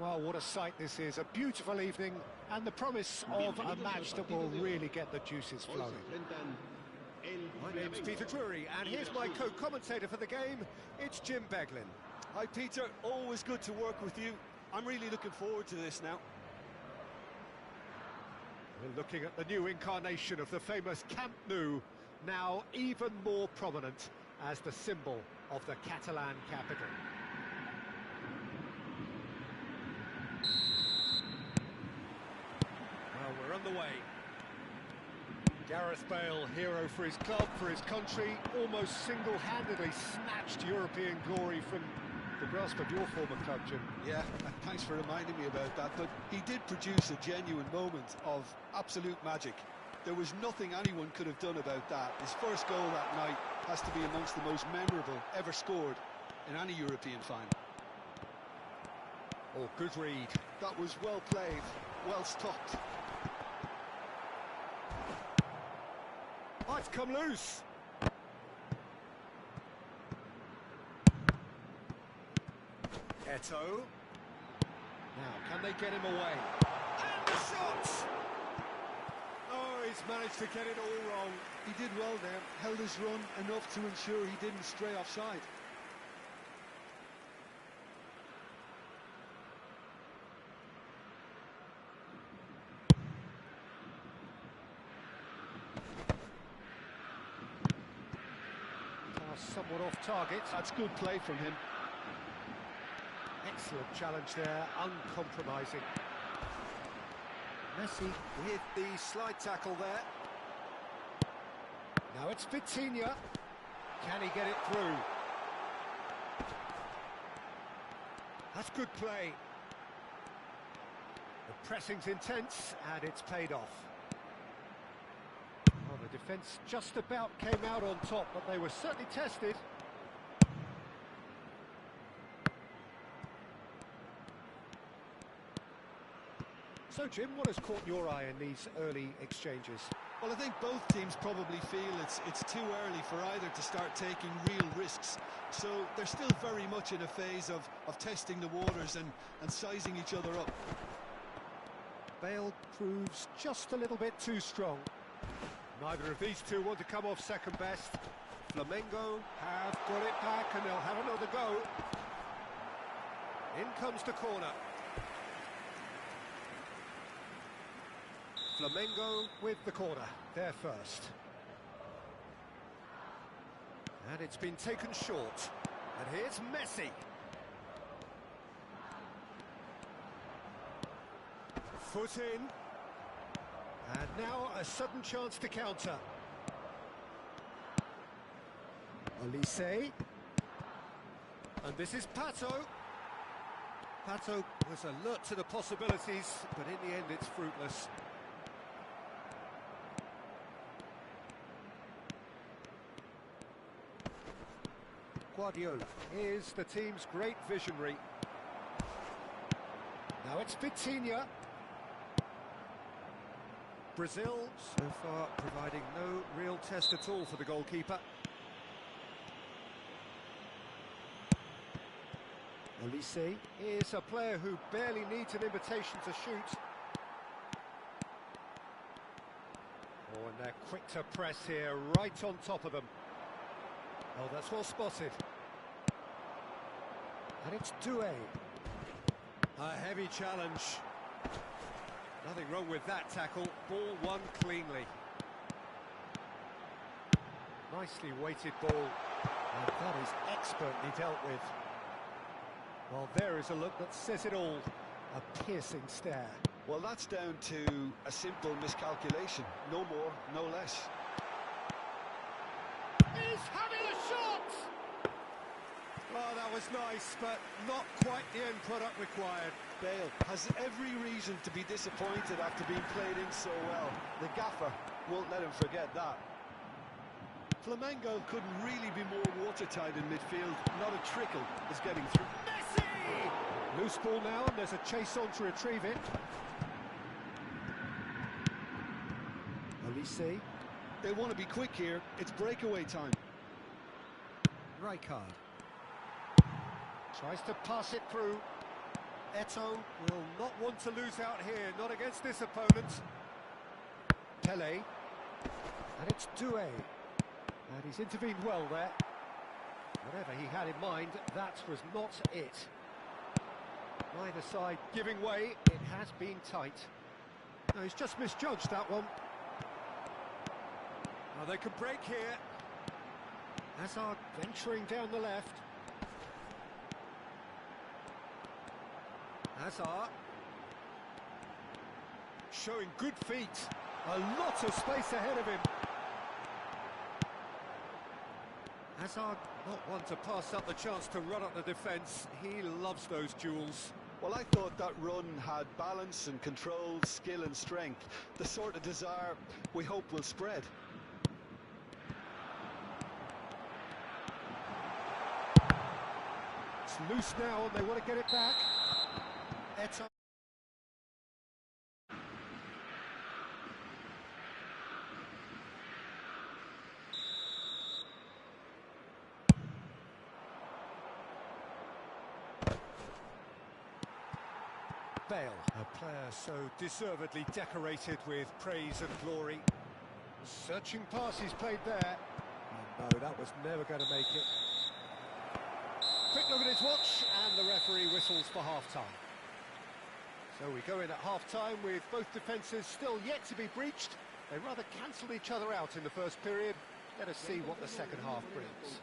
Well, what a sight this is. A beautiful evening and the promise of a match that will really get the juices flowing. My name's Peter Drury, and here's my co-commentator for the game. It's Jim Beglin. Hi, Peter. Always good to work with you. I'm really looking forward to this now. We're looking at the new incarnation of the famous Camp Nou, now even more prominent as the symbol of the Catalan capital. Well, we're on the way. Gareth Bale, hero for his club, for his country, almost single-handedly snatched European glory from the grasp of your former club, Jim. Yeah, thanks for reminding me about that, but he did produce a genuine moment of absolute magic. There was nothing anyone could have done about that. His first goal that night has to be amongst the most memorable ever scored in any European final. Oh, good read. That was well played, well stopped. Oh, it's come loose. Eto. Now, can they get him away? And the shot! Oh, he's managed to get it all wrong. He did well there, held his run enough to ensure he didn't stray offside. Somewhat off target. That's good play from him. Excellent challenge there, uncompromising. Messi With the slide tackle there. Now it's Vitinha. Can he get it through? That's good play. The pressing's intense and it's paid off. Well, the defence just about came out on top, but they were certainly tested. So, Jim, what has caught your eye in these early exchanges? Well, I think both teams probably feel it's too early for either to start taking real risks. So they're still very much in a phase of testing the waters and sizing each other up. Bale proves just a little bit too strong. Neither of these two want to come off second best. Flamengo have got it back and they'll have another go. In comes the corner. Flamengo with the corner, there first. And it's been taken short. And here's Messi. Foot in. And now a sudden chance to counter. Olise. And this is Pato. Pato was alert to the possibilities, but in the end it's fruitless. Guardiola is the team's great visionary. Now it's Vitinha. Brazil so far providing no real test at all for the goalkeeper. Olise is a player who barely needs an invitation to shoot. Oh, and they're quick to press here, right on top of them. Oh, that's well spotted. And it's Doué. A heavy challenge. Nothing wrong with that tackle. Ball won cleanly. Nicely weighted ball. And that is expertly dealt with. Well, there is a look that says it all. A piercing stare. Well, that's down to a simple miscalculation. No more, no less. He's having a shot! Oh, that was nice, but not quite the end product required. Bale has every reason to be disappointed after being played in so well. The gaffer won't let him forget that. Flamengo couldn't really be more watertight in midfield. Not a trickle is getting through. Messi! Loose ball now, and there's a chase on to retrieve it. Olise. They want to be quick here. It's breakaway time. Rijkaard. Tries to pass it through. Eto'o will not want to lose out here, not against this opponent. Pele. And it's Doué. And he's intervened well there. Whatever he had in mind, that was not it. Neither side giving way, it has been tight. No, he's just misjudged that one. Now they can break here. Hazard venturing down the left. Hazard. Showing good feet. A lot of space ahead of him. Hazard not one to pass up the chance to run up the defence. He loves those duels. Well, I thought that run had balance and control, skill and strength. The sort of desire we hope will spread. It's loose now and they want to get it back. Eto'o. Bale, a player so deservedly decorated with praise and glory. Searching pass he's played there. Oh, no, that was never going to make it. Quick look at his watch, and the referee whistles for half-time. So we go in at half-time with both defences still yet to be breached. They rather cancelled each other out in the first period. Let us see what the second half brings.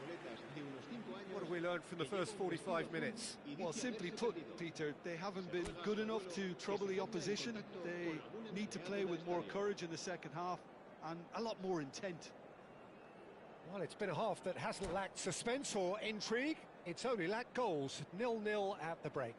What have we learned from the first 45 minutes? Well, simply put, Peter, they haven't been good enough to trouble the opposition. They need to play with more courage in the second half and a lot more intent. Well, it's been a half that hasn't lacked suspense or intrigue. It's only lacked goals. 0-0 at the break.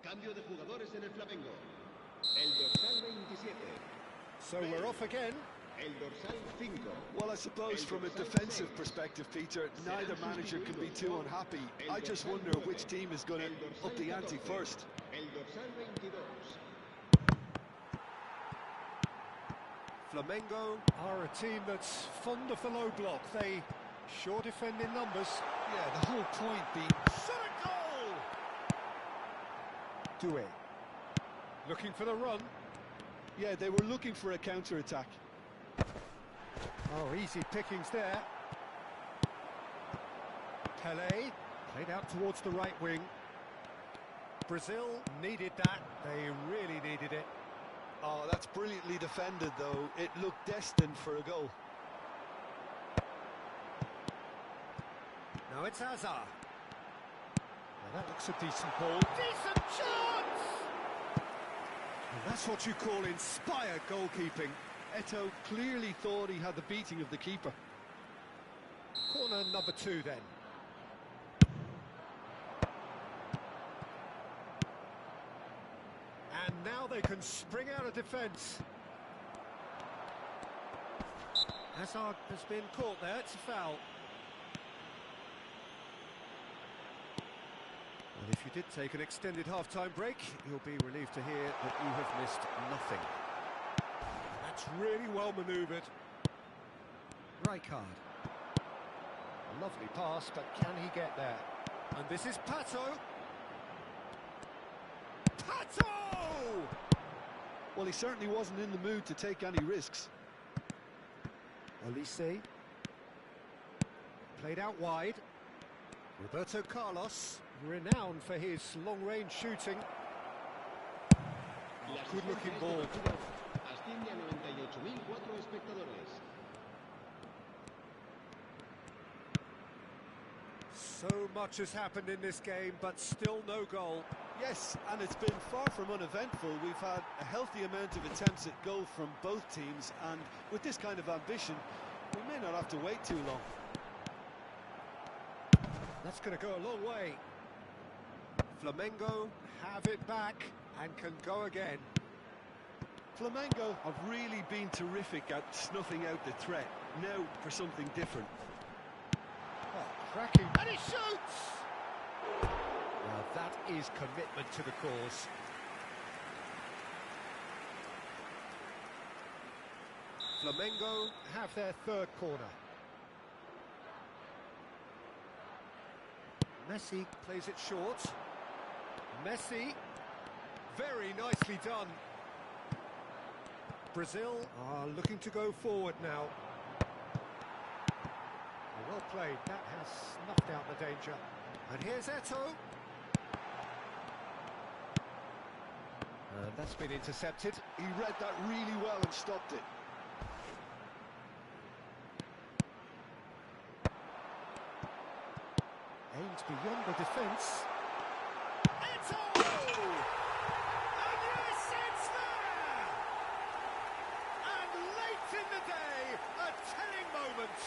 Cambio de jugadores en el Flamengo. El dorsal 27. So we're off again. El dorsal 5. Well, I suppose from a defensive perspective, Peter, neither manager can be too unhappy. I just wonder which team is going to up the ante first. El dorsal 22. Flamengo are a team that's fond of the low block. They sure defend in numbers. Yeah, the whole point being... Doué. Looking for the run. Yeah, they were looking for a counter-attack. Oh, easy pickings there. Pele, played out towards the right wing. Brazil needed that. They really needed it. Oh, that's brilliantly defended, though. It looked destined for a goal. Now it's Hazard. Now that looks a decent ball. Decent chance! And that's what you call inspired goalkeeping. Eto'o clearly thought he had the beating of the keeper. Corner number 2 then. And now they can spring out of defence. Hazard has been caught there, it's a foul. Well, if you did take an extended half-time break, you'll be relieved to hear that you have missed nothing. That's really well manoeuvred. Rijkaard. A lovely pass, but can he get there? And this is Pato. Pato! Well, he certainly wasn't in the mood to take any risks. Olise. Played out wide. Roberto Carlos, renowned for his long-range shooting. Good-looking ball. Asciende a 98.004 espectadores. So much has happened in this game, but still no goal. Yes, and it's been far from uneventful. We've had a healthy amount of attempts at goal from both teams, and with this kind of ambition, we may not have to wait too long. That's going to go a long way. Flamengo have it back and can go again. Flamengo have really been terrific at snuffing out the threat. Now for something different. Oh, cracking, and he shoots! Well, that is commitment to the cause. Flamengo have their third corner. Messi plays it short. Messi, very nicely done. Brazil are looking to go forward now. Well played, that has snuffed out the danger. And here's Eto'o. And that's been intercepted. He read that really well and stopped it. Aims beyond the defence. Eto'o! And yes, it's there! And late in the day, a telling moment.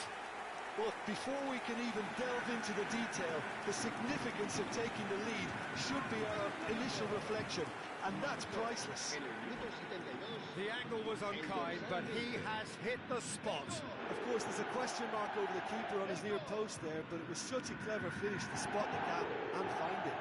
But before we can even delve into the detail, the significance of taking the lead should be our initial reflection, and that's priceless. The angle was unkind, but he has hit the spot. Of course, there's a question mark over the keeper on his near post there, but it was such a clever finish to spot the gap and find it.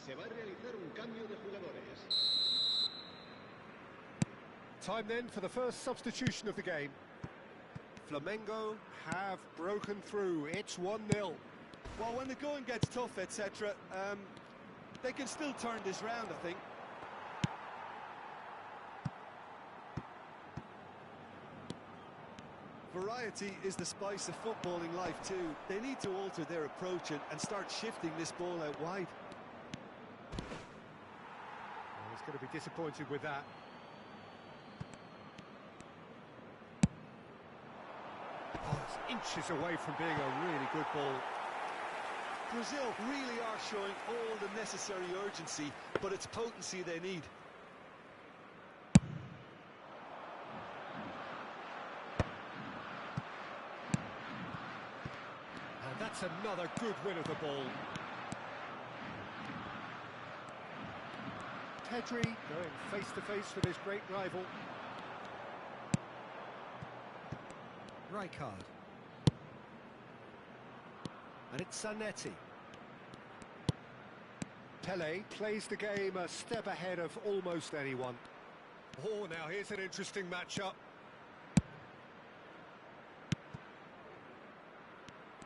Se va a realizar un cambio de jugadores. Time then for the first substitution of the game. Flamengo have broken through. It's 1-0. Well, when the going gets tough, etc., they can still turn this round, I think. Variety is the spice of footballing life too. They need to alter their approach and start shifting this ball out wide. He's going to be disappointed with that. Oh, it's inches away from being a really good ball. Brazil really are showing all the necessary urgency, but it's potency they need. And that's another good win of the ball. Pedri going face-to-face with his great rival. Rijkaard. And it's Zanetti. Pele plays the game a step ahead of almost anyone. Oh, now here's an interesting matchup.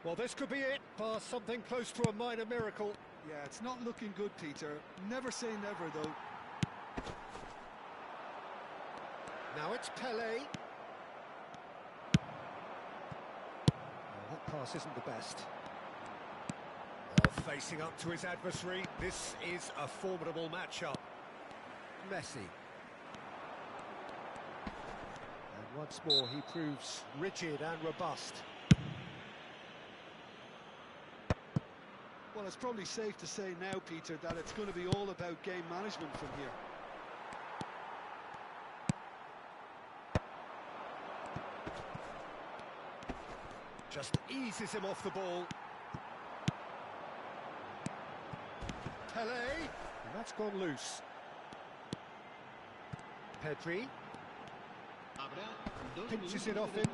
Well, this could be it, past something close to a minor miracle. Yeah, it's not looking good, Peter. Never say never, though. Now it's Pele. Oh, that pass isn't the best. Oh, facing up to his adversary. This is a formidable matchup. Messi. And once more he proves rigid and robust. Well, it's probably safe to say now, Peter, that it's going to be all about game management from here. Just eases him off the ball. Pele, and that's gone loose. Pedri pinches it off him.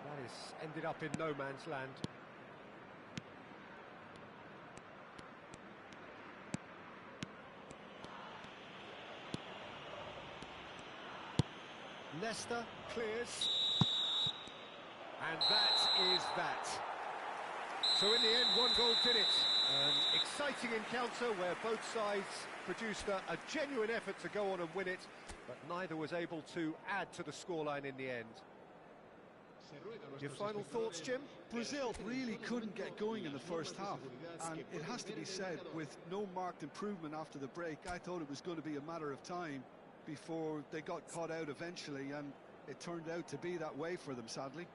That is ended up in no man's land. Leicester clears. And that is that. So in the end, one goal did it. An exciting encounter where both sides produced a genuine effort to go on and win it, but neither was able to add to the scoreline in the end. Your final thoughts, Jim? Brazil really couldn't get going in the first half, and it has to be said, with no marked improvement after the break, I thought it was going to be a matter of time before they got caught out eventually, and it turned out to be that way for them, sadly.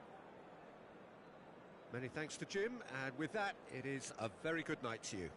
Many thanks to Jim, and with that, it is a very good night to you.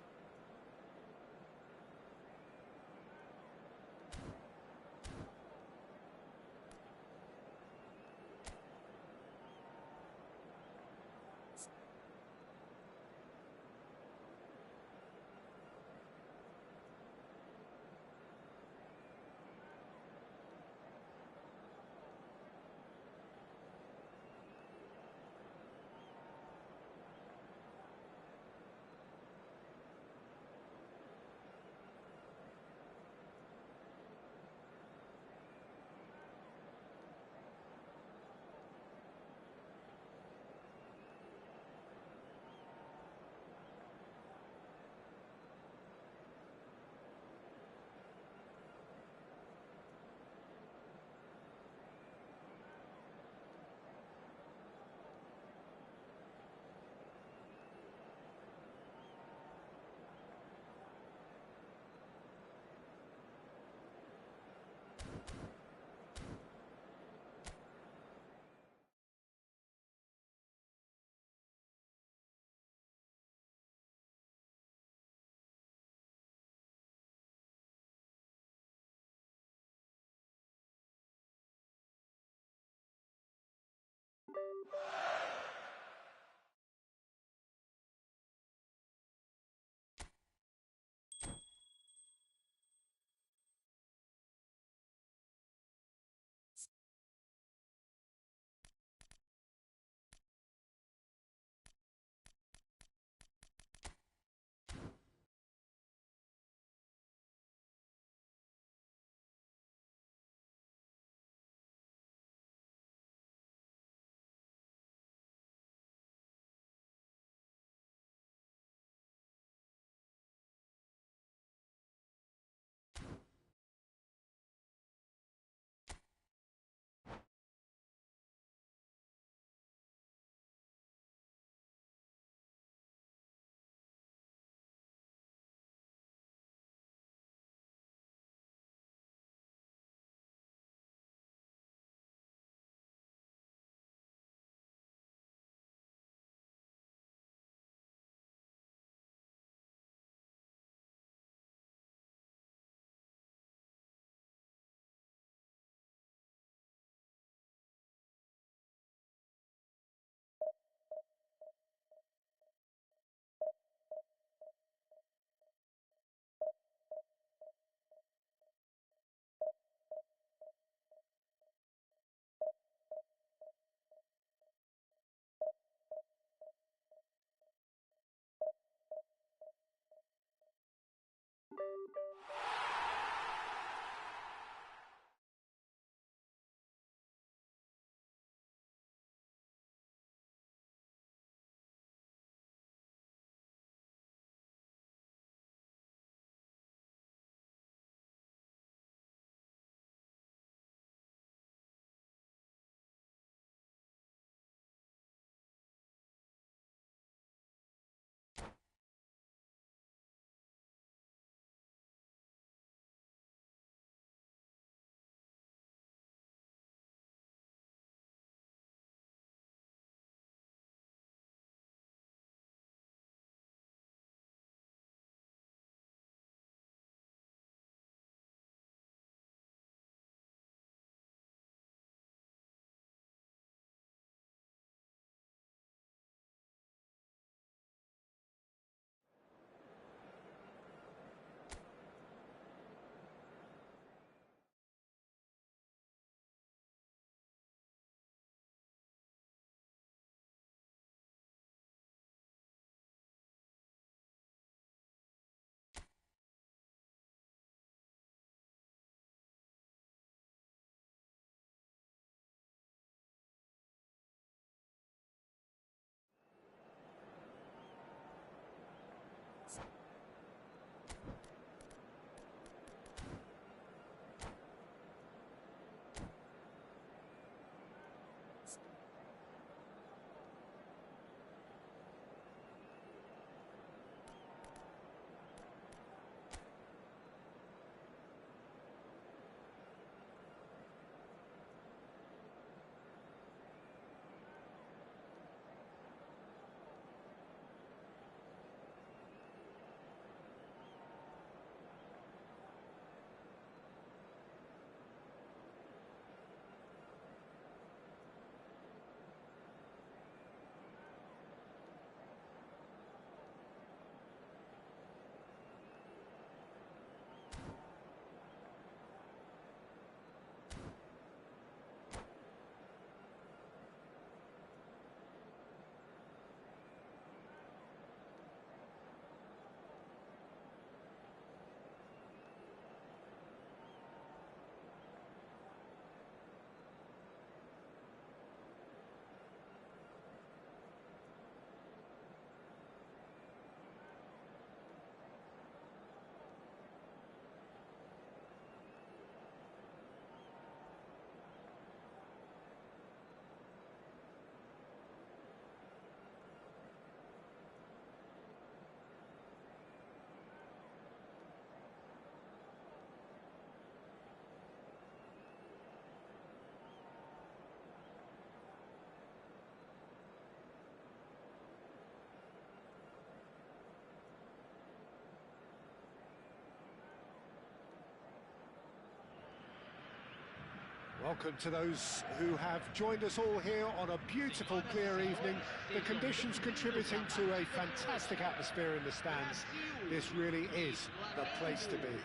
Welcome to those who have joined us all here on a beautiful, clear evening. The conditions contributing to a fantastic atmosphere in the stands. This really is the place to be.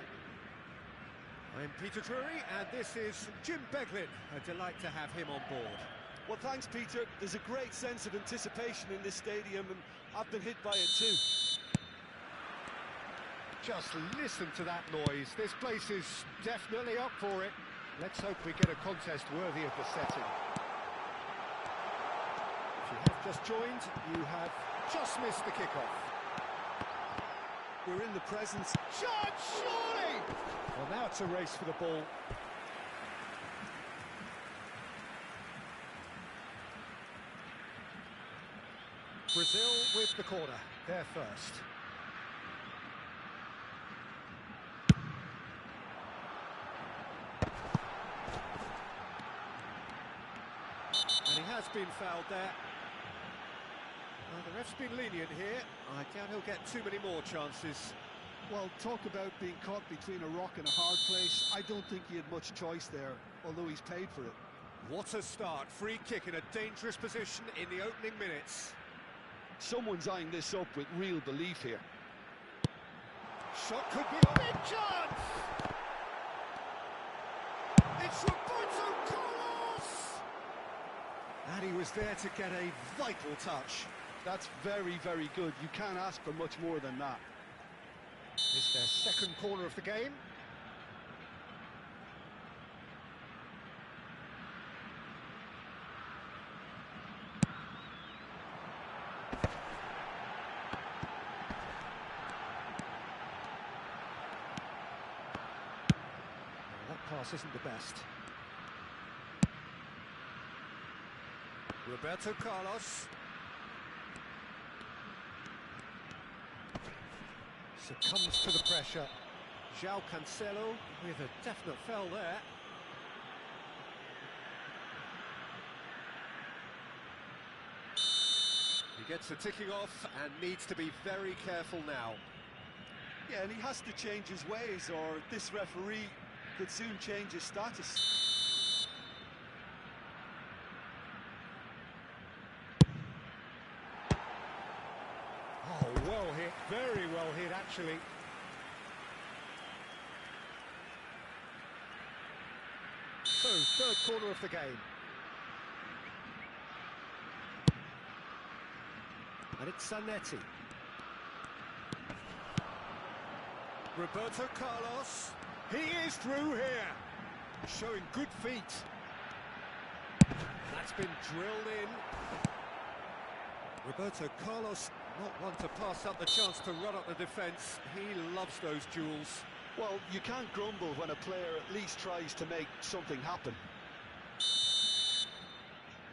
I'm Peter Drury, and this is Jim Beglin. A delight to have him on board. Well, thanks, Peter. There's a great sense of anticipation in this stadium, and I've been hit by it too. Just listen to that noise. This place is definitely up for it. Let's hope we get a contest worthy of the setting. If you have just joined, you have just missed the kickoff. We're in the presence. Shot, surely! Well, now it's a race for the ball. Brazil with the corner. They're first. And he has been fouled there. Well, the ref's been lenient here. I doubt he'll get too many more chances. Well, talk about being caught between a rock and a hard place. I don't think he had much choice there, although he's paid for it. What a start. Free kick in a dangerous position in the opening minutes. Someone's eyeing this up with real belief here. Shot could be a big chance! It's Roberto Carlos! And he was there to get a vital touch. That's very, very good. You can't ask for much more than that. It's their second corner of the game. That pass isn't the best. Roberto Carlos. Succumbs to the pressure. João Cancelo with a definite foul there. He gets the ticking off and needs to be very careful now. Yeah, and he has to change his ways, or this referee could soon change his status. Oh, well hit, very well hit actually. So, third corner of the game. And it's Zanetti. Roberto Carlos. He is through here, showing good feet. That's been drilled in. Roberto Carlos, not one to pass up the chance to run up the defence. He loves those duels. Well, you can't grumble when a player at least tries to make something happen.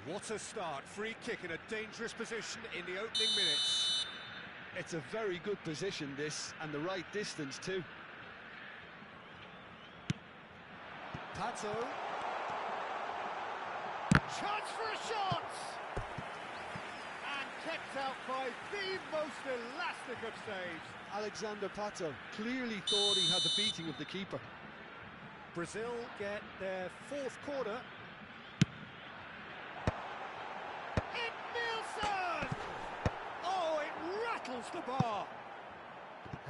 What a start. Free kick in a dangerous position in the opening minutes. It's a very good position, this, and the right distance too. Pato. Chance for a shot! And kept out by the most elastic of saves. Alexander Pato clearly thought he had the beating of the keeper. Brazil get their fourth corner. Nielsen! Oh, it rattles the bar.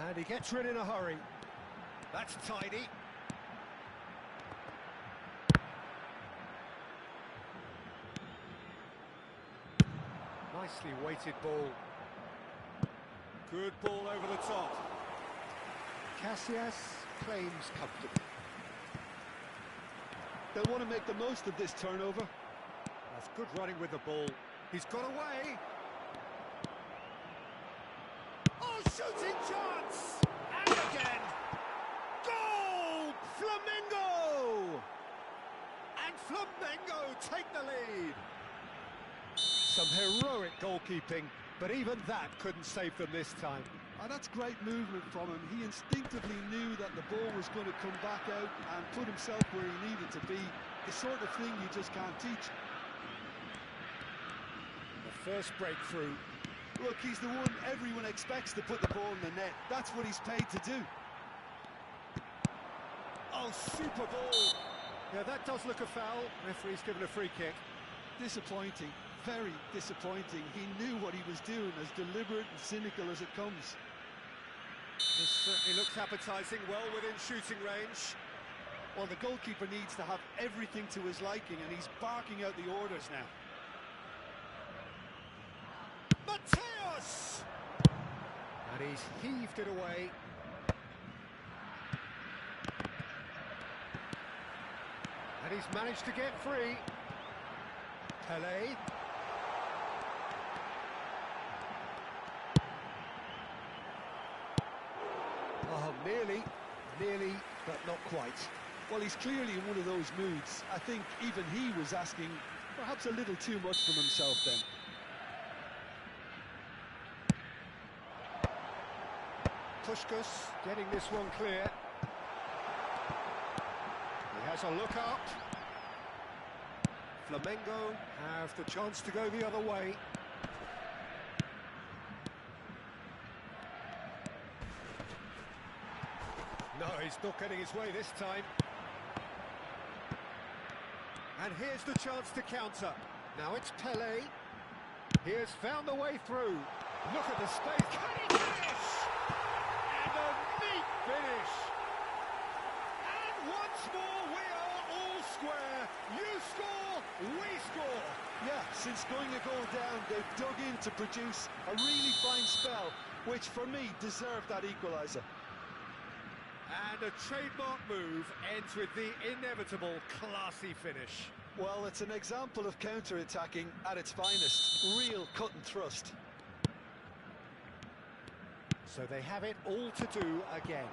And he gets rid in a hurry. That's tidy. Nicely weighted ball. Good ball over the top. Casillas claims comfortably. They'll want to make the most of this turnover. That's good running with the ball. He's got away. Oh, shooting chance! And again! Goal! Flamengo! And Flamengo take the lead. Some heroic goalkeeping, but even that couldn't save them this time. And that's great movement from him. He instinctively knew that the ball was going to come back out and put himself where he needed to be. The sort of thing you just can't teach. The first breakthrough. Look, he's the one everyone expects to put the ball in the net. That's what he's paid to do. Oh, super ball. Yeah, that does look a foul. Referee's given a free kick. Disappointing, very disappointing. He knew what he was doing, as deliberate and cynical as it comes. This certainly looks appetising, well within shooting range. Well, the goalkeeper needs to have everything to his liking, and he's barking out the orders now. Mateus! And he's heaved it away. And he's managed to get free. Pele. Oh, nearly, but not quite. Well, he's clearly in one of those moods. I think even he was asking perhaps a little too much from himself then. Puskás getting this one clear. He has a look up. Flamengo have the chance to go the other way. No, he's not getting his way this time. And here's the chance to counter. Now it's Pele. He has found the way through. Look at the space. Can he finish? And a neat finish. And once more we are all square. You score, we score. Yeah, since going a goal down, they've dug in to produce a really fine spell, which for me deserved that equaliser. And a trademark move ends with the inevitable classy finish. Well, it's an example of counter-attacking at its finest. Real cut and thrust. So they have it all to do again.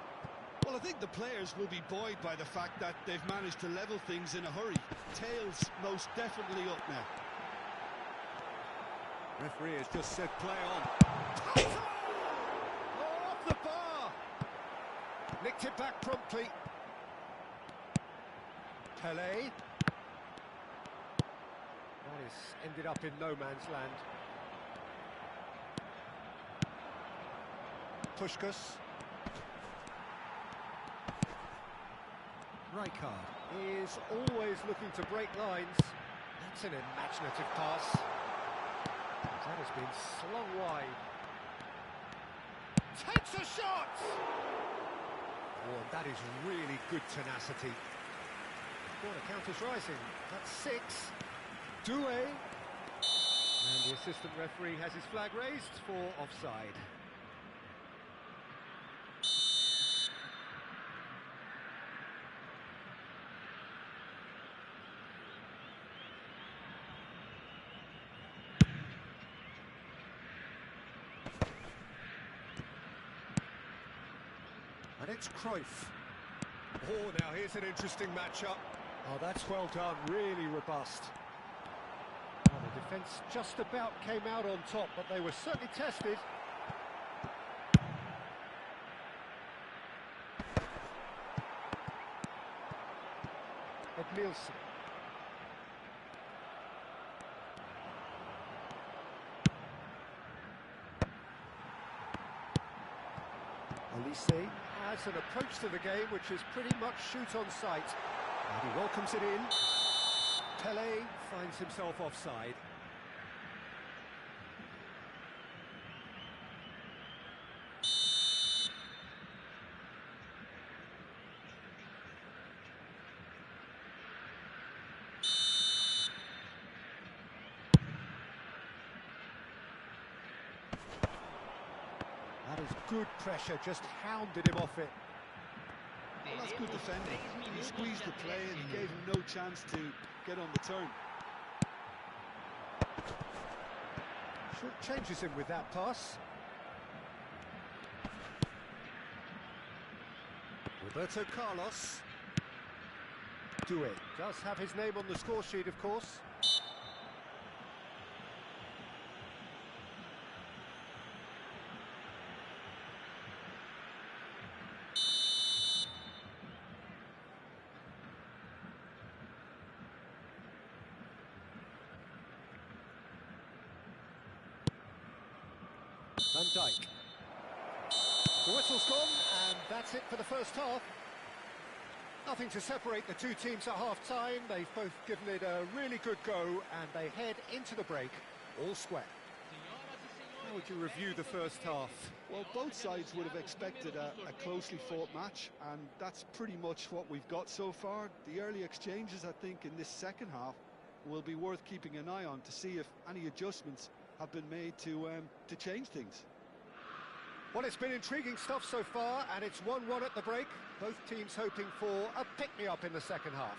Well, I think the players will be buoyed by the fact that they've managed to level things in a hurry. Tails most definitely up now. Referee has just said play on. Oh, off the bar! Nicked it back promptly. Pele. That is ended up in no man's land. Puskás. Rijkaard is always looking to break lines. That's an imaginative pass. That has been slung wide. Takes a shot! Oh, and that is really good tenacity. Corner counter's rising. That's 6. Doué. And the assistant referee has his flag raised for offside. And it's Cruyff. Oh, now here's an interesting matchup. Oh, that's well done, really robust. Well, the defence just about came out on top, but they were certainly tested. Edmilson. Olise has an approach to the game which is pretty much shoot on sight. And he welcomes it in. Pele finds himself offside. That is good pressure, just hounded him off it. Well, that's good defending. He squeezed the play and he gave him no chance to get on the turn. Short changes him with that pass. Roberto Carlos. Doué does have his name on the score sheet, of course. Van Dijk. The whistle's gone, and that's it for the first half. Nothing to separate the two teams at half-time. They've both given it a really good go, and they head into the break all square. How would you review the first half? Well, both sides would have expected a closely fought match, and that's pretty much what we've got so far. The early exchanges, I think, in this second half will be worth keeping an eye on to see if any adjustments have been made to change things. Well, it's been intriguing stuff so far, and it's 1-1 at the break. Both teams hoping for a pick-me-up in the second half.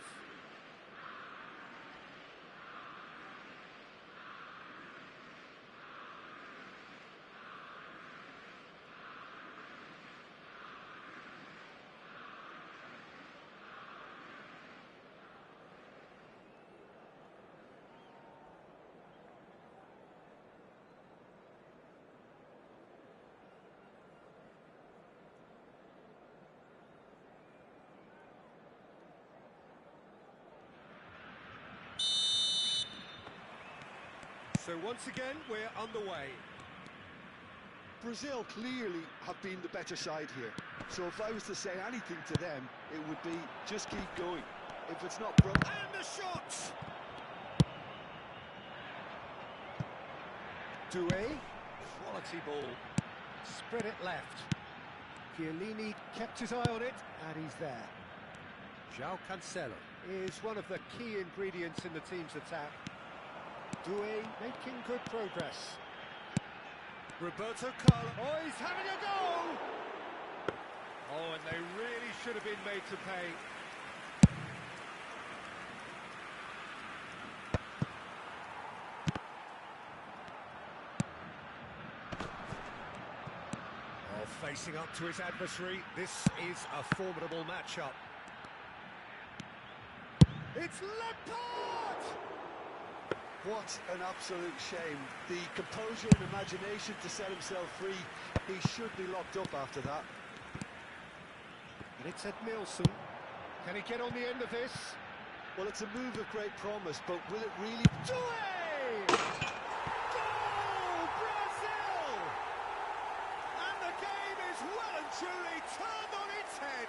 So once again, we're underway. Brazil clearly have been the better side here. So if I was to say anything to them, it would be just keep going. If it's not broken... And the shot! Doué. Quality ball. Spread it left. Chiellini kept his eye on it, and he's there. João Cancelo is one of the key ingredients in the team's attack. Doué making good progress. Roberto Carlos. Oh, he's having a go! Oh, and they really should have been made to pay. Oh, facing up to his adversary, this is a formidable matchup. It's Lampard! What an absolute shame. The composure and imagination to set himself free. He should be locked up after that. And it's Edmilson. Can he get on the end of this? Well, it's a move of great promise, but will it really... Doué! Goal! Brazil! And the game is well and truly turned on its head.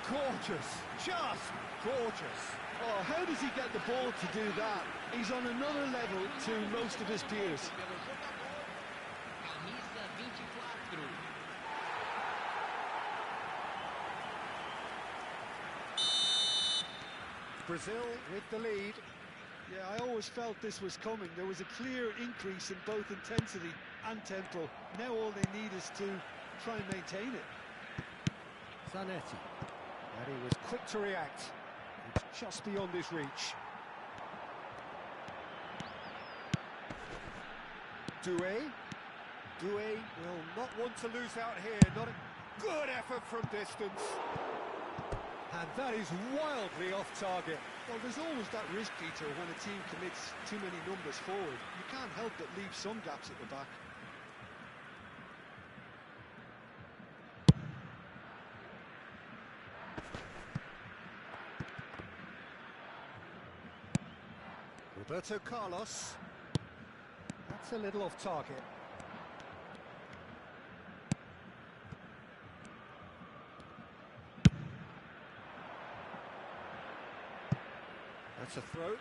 Gorgeous, just gorgeous. Oh, how does he get the ball to do that? He's on another level to most of his peers. Brazil with the lead. Yeah, I always felt this was coming. There was a clear increase in both intensity and tempo. Now all they need is to try and maintain it. Zanetti. And he was quick to react. It's just beyond his reach. Doué. Doué will not want to lose out here. Not a good effort from distance. And that is wildly off target. Well, there's always that risk, Peter, when a team commits too many numbers forward. You can't help but leave some gaps at the back. Roberto Carlos. That's a little off target. That's a throw.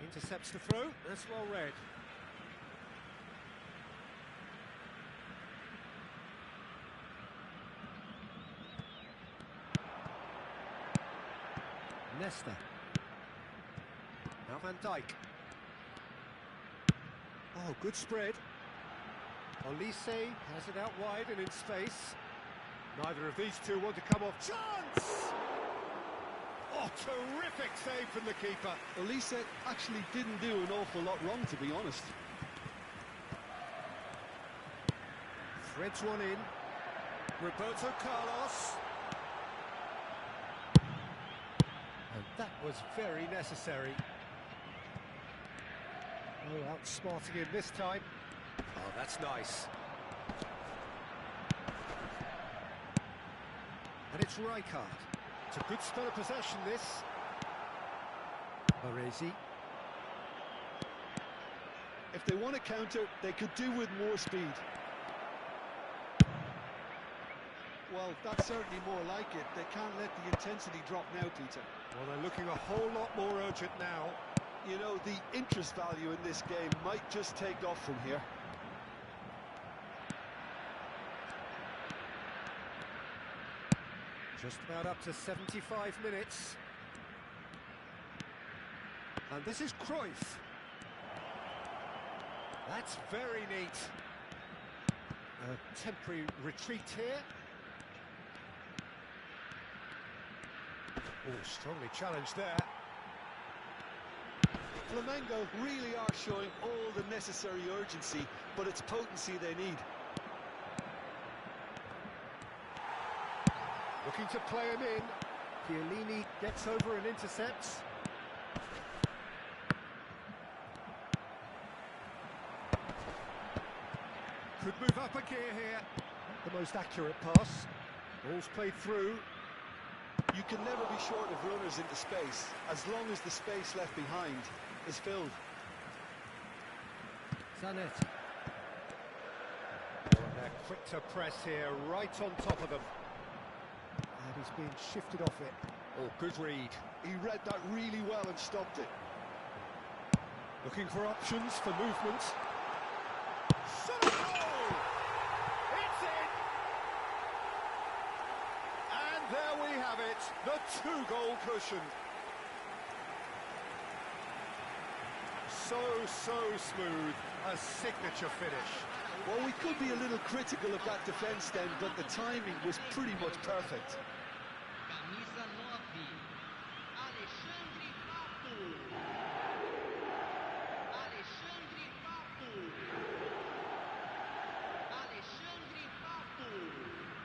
Intercepts the throw. That's well read. Nesta. Now Van Dijk. Oh, good spread. Olise has it out wide and in space. Neither of these two want to come off. Chance! Oh, terrific save from the keeper. Olise actually didn't do an awful lot wrong, to be honest. Threads one in. Roberto Carlos. And that was very necessary. Oh, outsmarting him this time. Oh, that's nice. And it's Rijkaard. It's a good spell of possession, this. Baresi. If they want to counter, they could do with more speed. Well, that's certainly more like it. They can't let the intensity drop now, Peter. Well, they're looking a whole lot more urgent now. You know, the interest value in this game might just take off from here. Just about up to 75 minutes. And this is Cruyff. That's very neat. A temporary retreat here. Oh, strongly challenged there. Flamengo really are showing all the necessary urgency, but it's potency they need. Looking to play him in. Chiellini gets over and intercepts. Could move up a gear here. The most accurate pass. Ball's played through. You can never be short of runners into space, as long as the space left behind is filled. Zanetti. Oh, and they're quick to press here, right on top of them. And he's being shifted off it. Oh, good read. He read that really well and stopped it. Looking for options for movement. Shot! It's in! And there we have it, the two-goal cushion. So smooth, a signature finish. Well, we could be a little critical of that defence then, but the timing was pretty much perfect. Camisa 9, Alexandre Pato. Alexandre Pato. Alexandre Pato.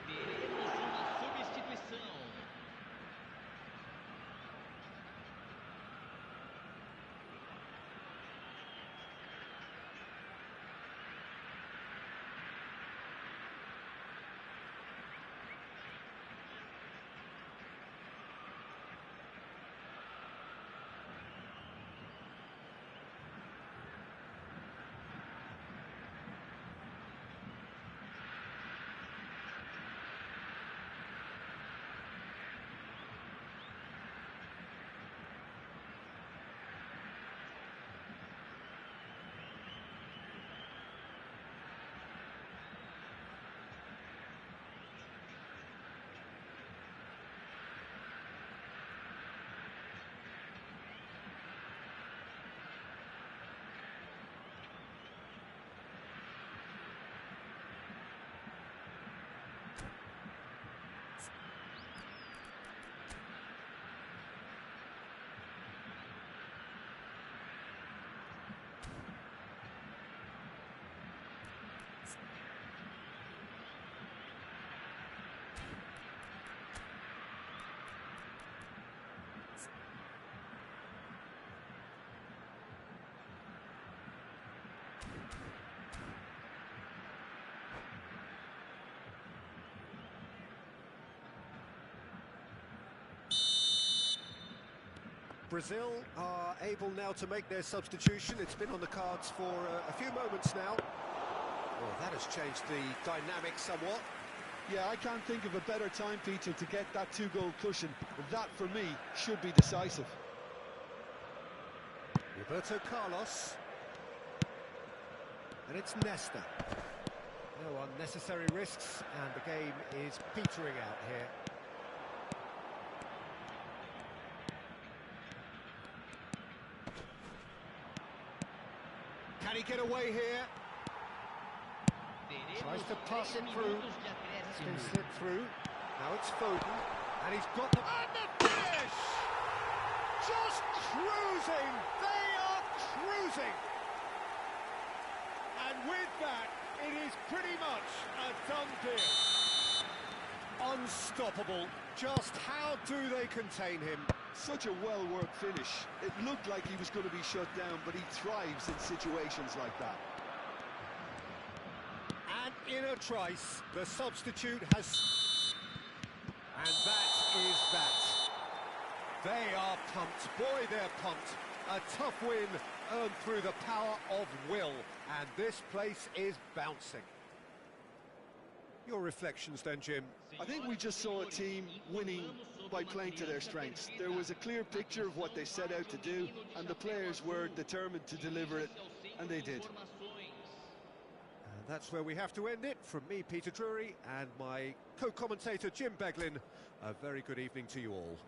Teremos uma substituição. Brazil are able now to make their substitution. It's been on the cards for a few moments now. Well, that has changed the dynamic somewhat. Yeah, I can't think of a better time, Peter, to get that two-goal cushion. That, for me, should be decisive. Roberto Carlos. And it's Nesta. No unnecessary risks, and the game is petering out here. Can he get away here? Tries to pass it through. It's been slipped through. Now it's Foden. And he's got the... And the finish! Just cruising! They are cruising! And with that, it is pretty much a done deal. Unstoppable. Just how do they contain him? Such a well-worked finish. It looked like he was going to be shut down, but he thrives in situations like that. And in a trice, the substitute has... And that is that? They are pumped. Boy, they're pumped. A tough win earned through the power of will, and this place is bouncing. Your reflections then, Jim? I think we just saw a team winning by playing to their strengths. There was a clear picture of what they set out to do, and the players were determined to deliver it, and they did. And that's where we have to end it. From me, Peter Drury, and my co-commentator, Jim Beglin, a very good evening to you all.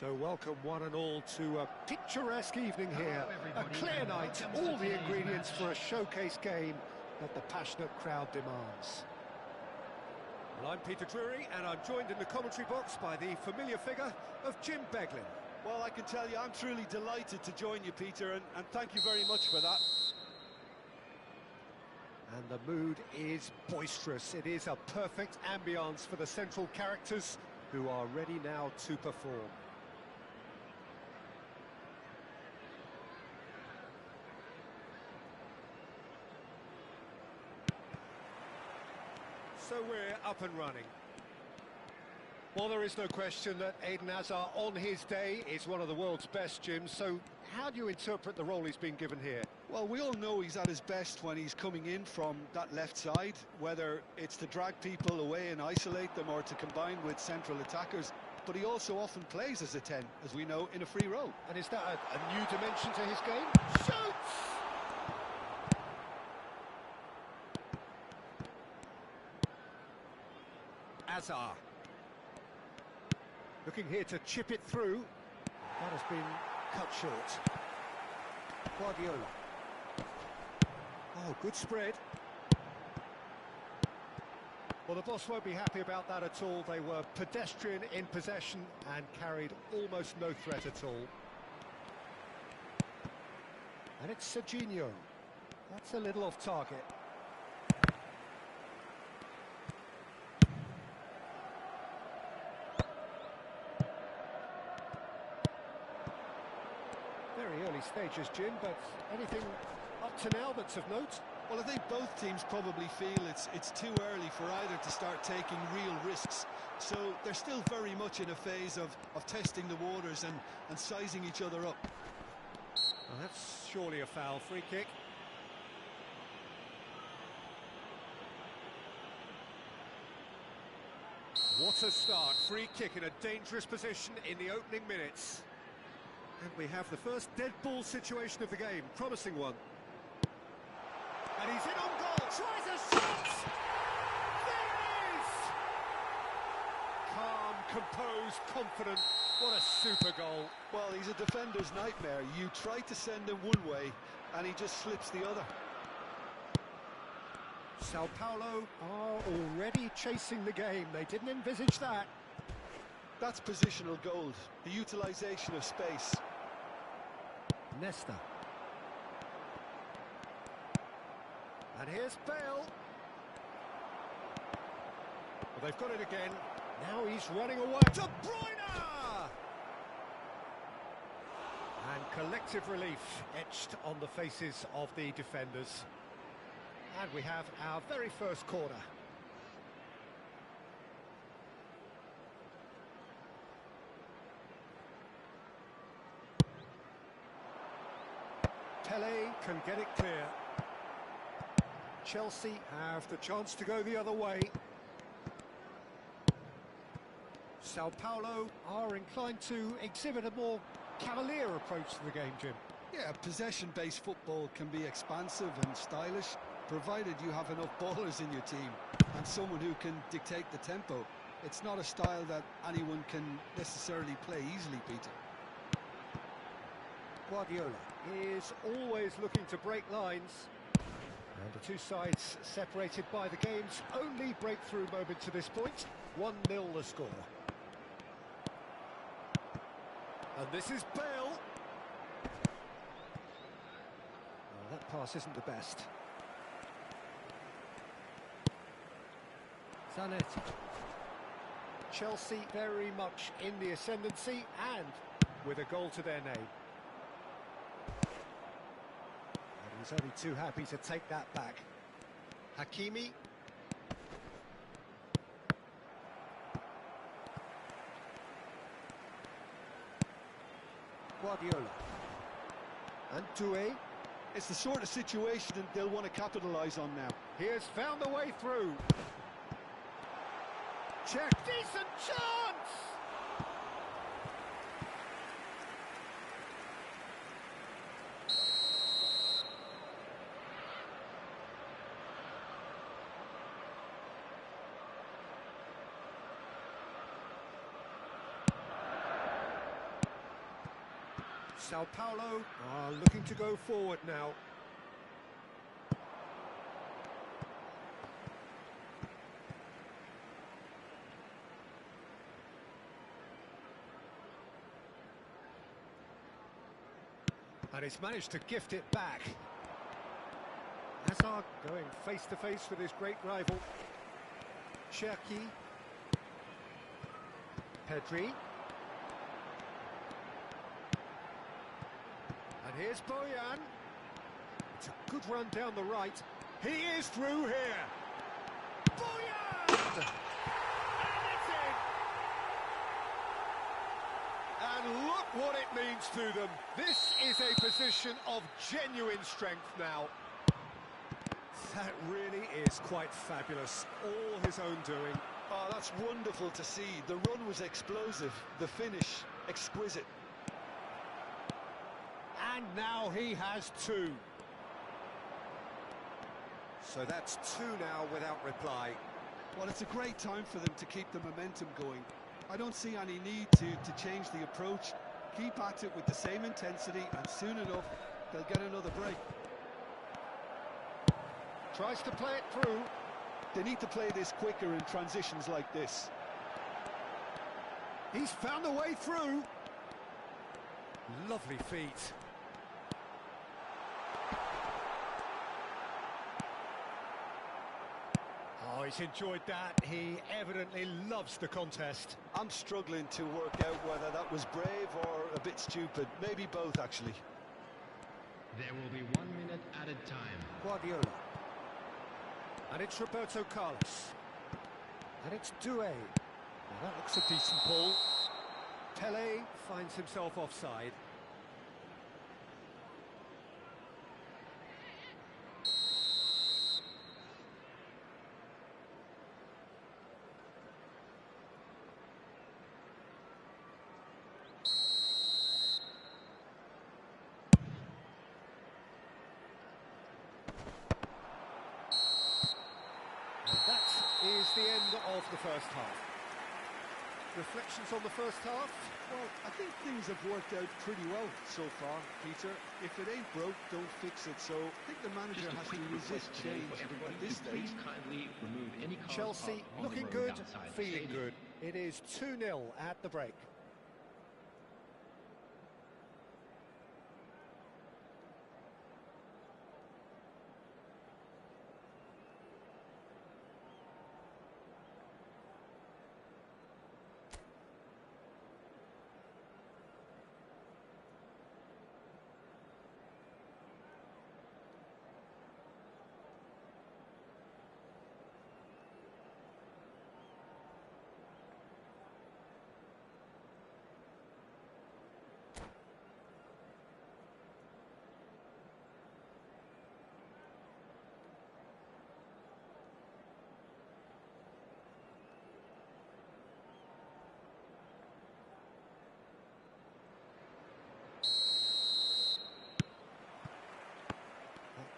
So welcome one and all to a picturesque evening here. A clear night, all the ingredients for a showcase game that the passionate crowd demands. Well, I'm Peter Drury, and I'm joined in the commentary box by the familiar figure of Jim Beglin. Well, I can tell you, I'm truly delighted to join you, Peter, and thank you very much for that. And the mood is boisterous. It is a perfect ambience for the central characters who are ready now to perform. So we're up and running. Well, there is no question that Eden Hazard, on his day, is one of the world's best, Jim. So how do you interpret the role he's been given here? Well, we all know he's at his best when he's coming in from that left side, whether it's to drag people away and isolate them or to combine with central attackers. But he also often plays as a 10, as we know, in a free role. And is that a new dimension to his game? Shoots! Hazard. Looking here to chip it through. That has been cut short. Guardiola. Oh, good spread. Well, the boss won't be happy about that at all. They were pedestrian in possession and carried almost no threat at all. And it's Serginho. That's a little off target. Very early stages, Jim, but anything up to now that's of note? Well, I think both teams probably feel it's too early for either to start taking real risks. So they're still very much in a phase of testing the waters and sizing each other up. Well, that's surely a foul. Free kick. What a start. Free kick in a dangerous position in the opening minutes. And we have the first dead ball situation of the game. Promising one. And he's in on goal. Tries a shot. There it is. Calm, composed, confident. What a super goal. Well, he's a defender's nightmare. You try to send him one way and he just slips the other. Sao Paulo are already chasing the game. They didn't envisage that. That's positional gold, the utilisation of space. Nesta. And here's Bale. Well, they've got it again. Now he's running away. De Bruyne! And collective relief etched on the faces of the defenders. And we have our very first corner. Pele can get it clear. Chelsea have the chance to go the other way. Sao Paulo are inclined to exhibit a more cavalier approach to the game, Jim. Yeah, possession-based football can be expansive and stylish, provided you have enough ballers in your team and someone who can dictate the tempo. It's not a style that anyone can necessarily play easily, Peter. Guardiola is always looking to break lines. And the two sides separated by the game's only breakthrough moment to this point. 1-0 the score. And this is Bale. Oh, that pass isn't the best. Zanetti. Chelsea very much in the ascendancy and with a goal to their name. And he's only too happy to take that back. Hakimi. Guardiola. And Doué. It's the sort of situation that they'll want to capitalise on now. He has found the way through. Check. Decent chance! Sao Paulo are looking to go forward now. And he's managed to gift it back. Hazard going face to face with his great rival. Cherki. Pedri. And here's Boyan. It's a good run down the right. He is through here. Boyan! And it's in! And look what it means to them. This is a position of genuine strength now. That really is quite fabulous. All his own doing. Oh, that's wonderful to see. The run was explosive, the finish exquisite. And now he has two. So that's two now without reply. Well, it's a great time for them to keep the momentum going. I don't see any need to change the approach. Keep at it with the same intensity, and soon enough, they'll get another break. Tries to play it through. They need to play this quicker in transitions like this. He's found a way through. Lovely feet. Oh, he's enjoyed that. He evidently loves the contest. I'm struggling to work out whether that was brave or a bit stupid. Maybe both, actually. There will be 1 minute added time. Guardiola. And it's Roberto Carlos. And it's Doué. Well, that looks a decent ball. Pele finds himself offside. Is the end of the first half. Reflections on the first half? Well, I think things have worked out pretty well so far, Peter. If it ain't broke, don't fix it. So I think the manager has to resist change at this stage. Please kindly remove any cars Chelsea parked on the looking road good, outside the feeling stadium. good. It is 2-0 at the break.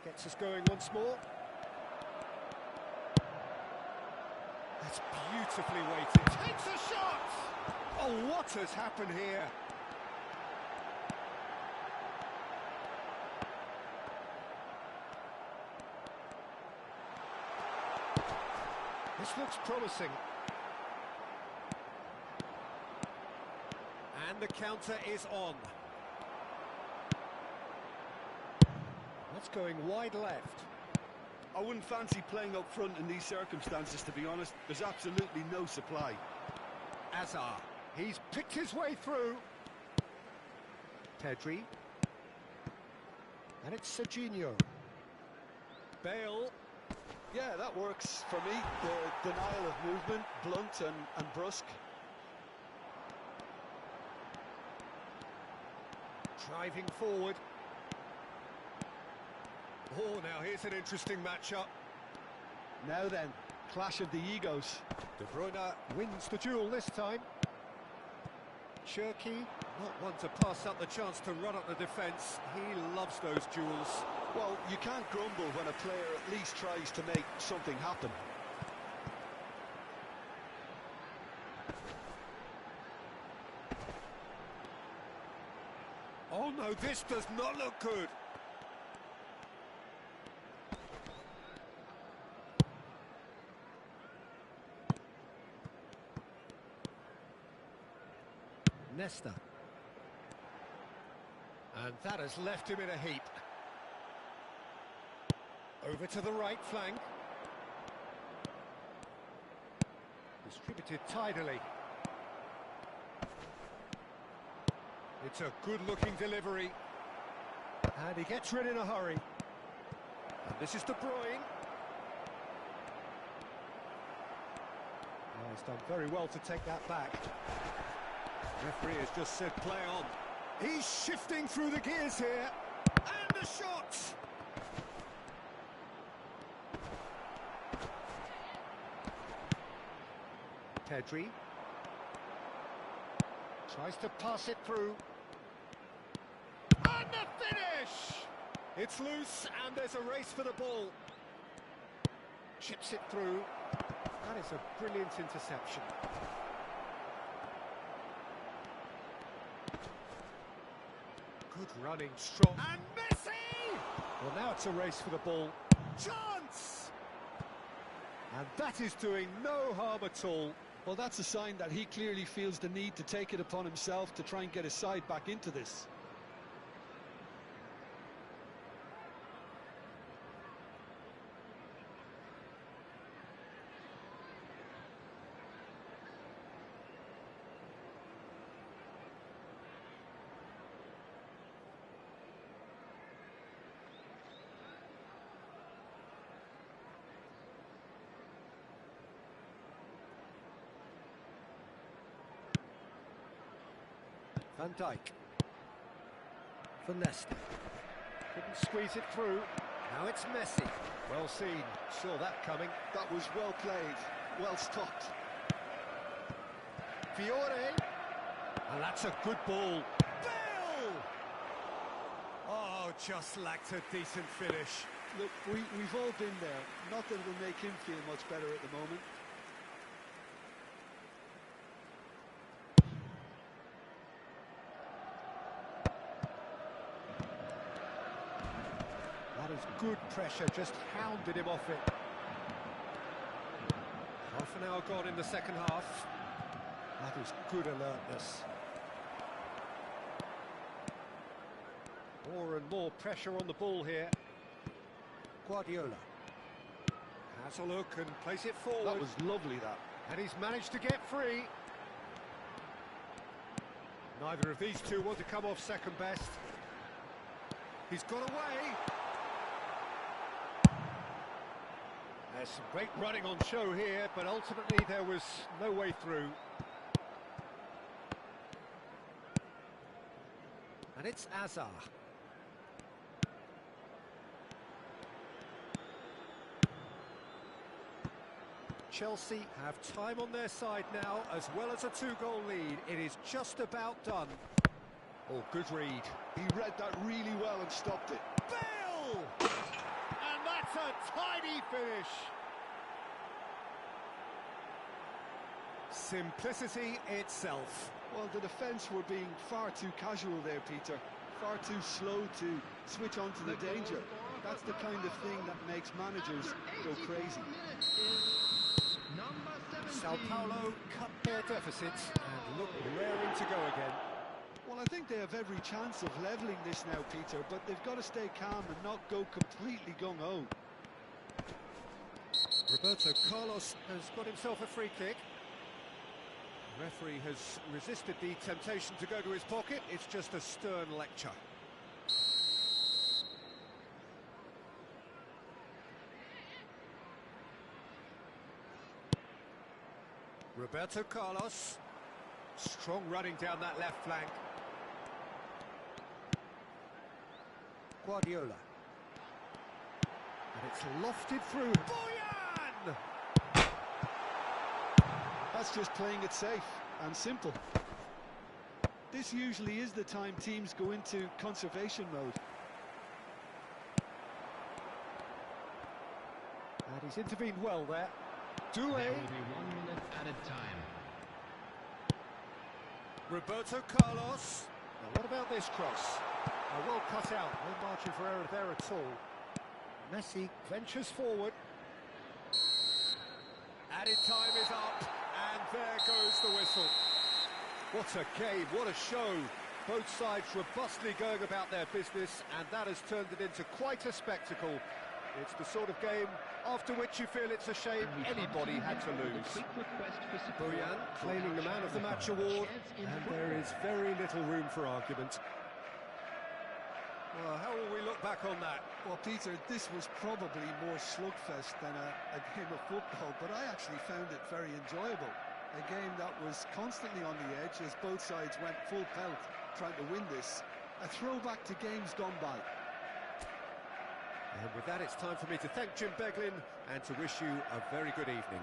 Gets us going once more. That's beautifully weighted. Takes a shot! Oh, what has happened here? This looks promising. And the counter is on. That's going wide left. I wouldn't fancy playing up front in these circumstances, to be honest. There's absolutely no supply. Hazard. He's picked his way through. Pedri. And it's Serginho. Bale. Yeah, that works for me. The denial of movement, blunt and brusque. Driving forward. Oh, now here's an interesting matchup. Now then, clash of the egos. De Bruyne wins the duel this time. Cherki, not one to pass up the chance to run up the defence. He loves those duels. Well, you can't grumble when a player at least tries to make something happen. Oh no, this does not look good. Nesta. And that has left him in a heap. Over to the right flank. Distributed tidily. It's a good-looking delivery. And he gets rid in a hurry. And this is De Bruyne. Oh, he's done very well to take that back. Referee has just said play on. He's shifting through the gears here. And the shot! Pedri. Tries to pass it through. And the finish! It's loose and there's a race for the ball. Chips it through. That is a brilliant interception. Good running, strong. And Messi! Well, now it's a race for the ball. Chance! And that is doing no harm at all. Well, that's a sign that he clearly feels the need to take it upon himself to try and get his side back into this. Van Dijk. For Nesta. Couldn't squeeze it through. Now it's Messi. Well seen. Saw that coming. That was well played, well stopped. Fiore. And that's a good ball. Bale! Oh, just lacked a decent finish. Look, we've all been there. Not that it'll make him feel much better at the moment. That is good pressure, just hounded him off it. Half an hour gone in the second half. That is good alertness. More and more pressure on the ball here. Guardiola has a look and plays it forward. That was lovely, that. And he's managed to get free. Neither of these two want to come off second best. He's got away. There's some great running on show here, but ultimately there was no way through. And it's Azar. Chelsea have time on their side now, as well as a two-goal lead. It is just about done. Oh, good read. He read that really well and stopped it. Bale! And that's a tidy finish. Simplicity itself. Well, the defence were being far too casual there, Peter. Far too slow to switch on to the danger. That's the kind of thing that makes managers go crazy. Sao Paulo cut their deficits and look raring to go again. Well, I think they have every chance of levelling this now, Peter, but they've got to stay calm and not go completely gung-ho. Roberto Carlos has got himself a free kick. The referee has resisted the temptation to go to his pocket. It's just a stern lecture. Roberto Carlos. Strong running down that left flank. Guardiola. And it's lofted through. Boyan! That's just playing it safe and simple. This usually is the time teams go into conservation mode. And he's intervened well there. There will be 1 minute at a time. Roberto Carlos. Now, what about this cross? Well cut out, no margin for error there at all. Messi ventures forward. Added time is up, and there goes the whistle. What a game, what a show. Both sides robustly going about their business, and that has turned it into quite a spectacle. It's the sort of game after which you feel it's a shame anybody had to lose. Boyan claiming the Man of the Match award, and there is very little room for argument. Well, how will we look back on that? Well, Peter, this was probably more slugfest than a game of football, but I actually found it very enjoyable. A game that was constantly on the edge as both sides went full pelt trying to win this. A throwback to games gone by. And with that, it's time for me to thank Jim Beglin and to wish you a very good evening.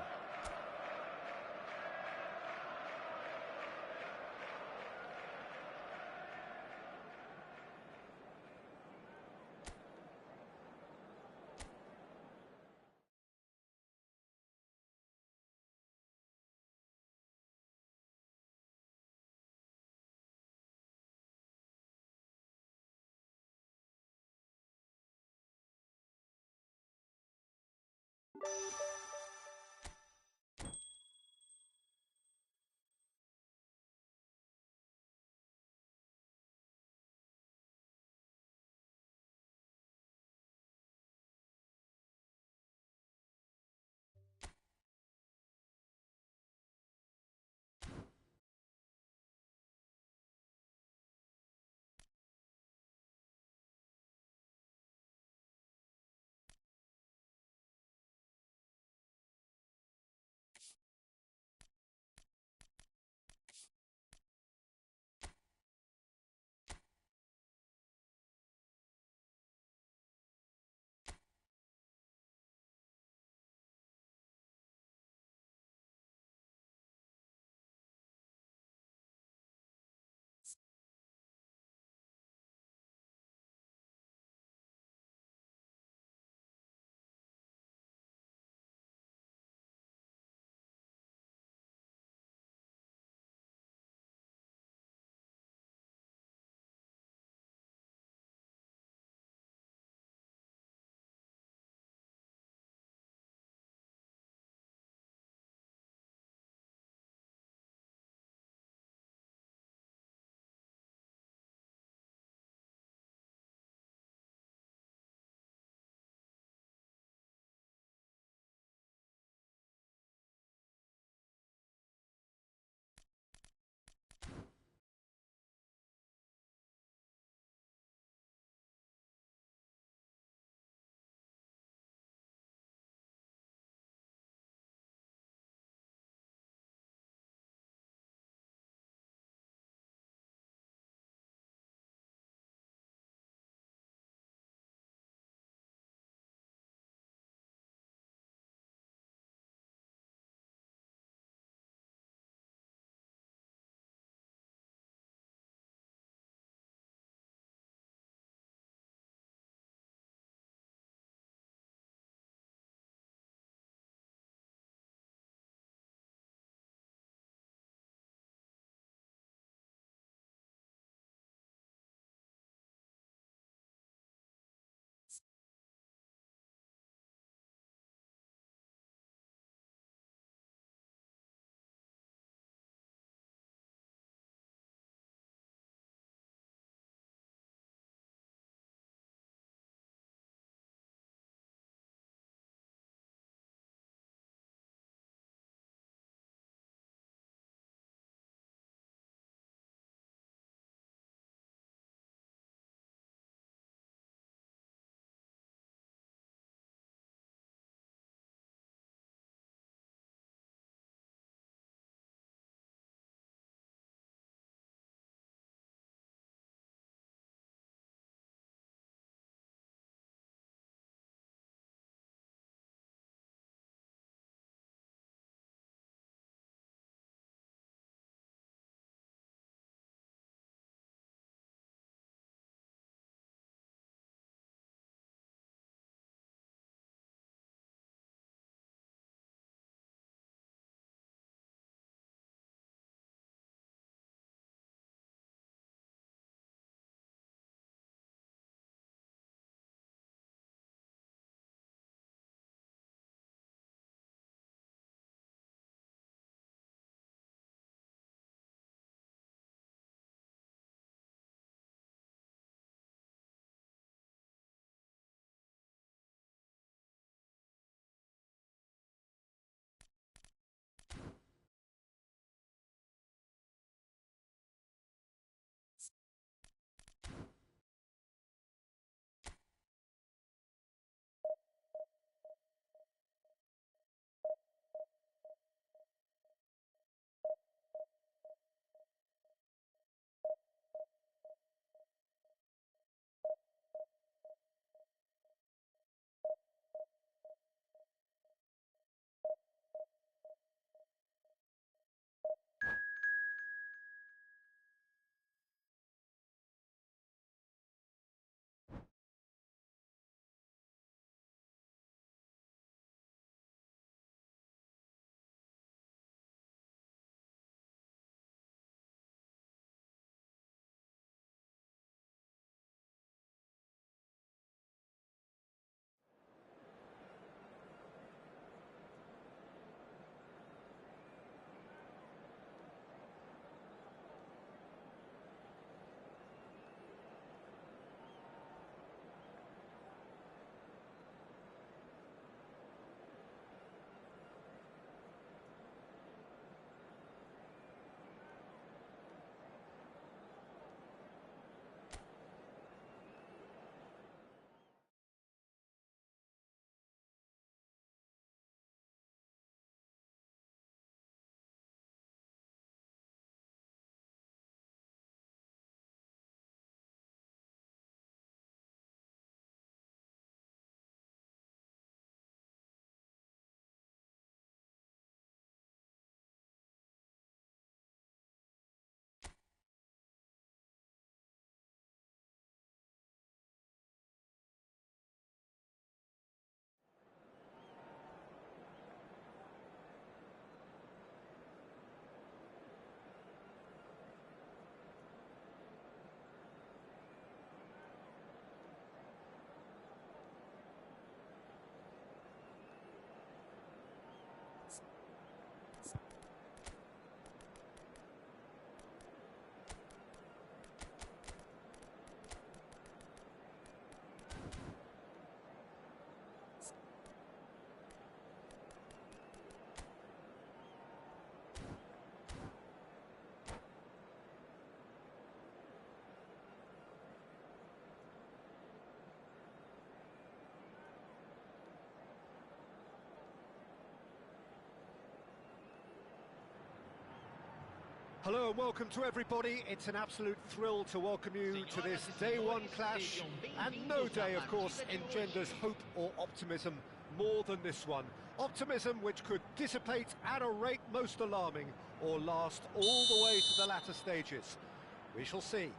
Hello and welcome to everybody. It's an absolute thrill to welcome you to this day one clash, and no day, of course, engenders hope or optimism more than this one. Optimism which could dissipate at a rate most alarming or last all the way to the latter stages. We shall see.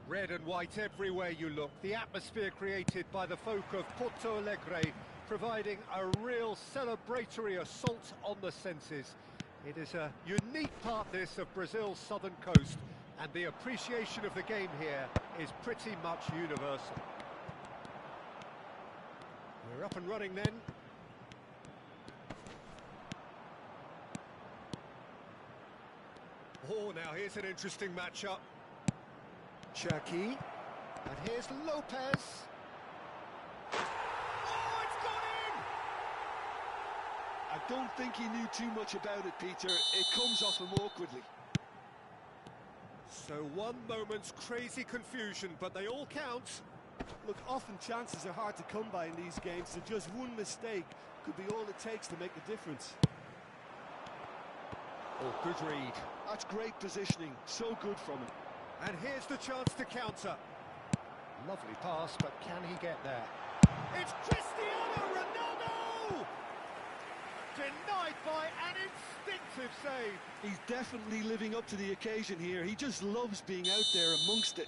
Red and white everywhere you look, the atmosphere created by the folk of Porto Alegre, providing a real celebratory assault on the senses. It is a unique part, this, of Brazil's southern coast, and the appreciation of the game here is pretty much universal. We're up and running then. Oh, now here's an interesting matchup. Cherki, and here's Lopez. Oh, it's gone in! I don't think he knew too much about it, Peter. It comes off him awkwardly. So one moment's crazy confusion, but they all count. Look, often chances are hard to come by in these games, so just one mistake could be all it takes to make the difference. Oh, good read. That's great positioning, so good from him. And here's the chance to counter. Lovely pass, but can he get there? It's Cristiano Ronaldo! Denied by an instinctive save. He's definitely living up to the occasion here. He just loves being out there amongst it.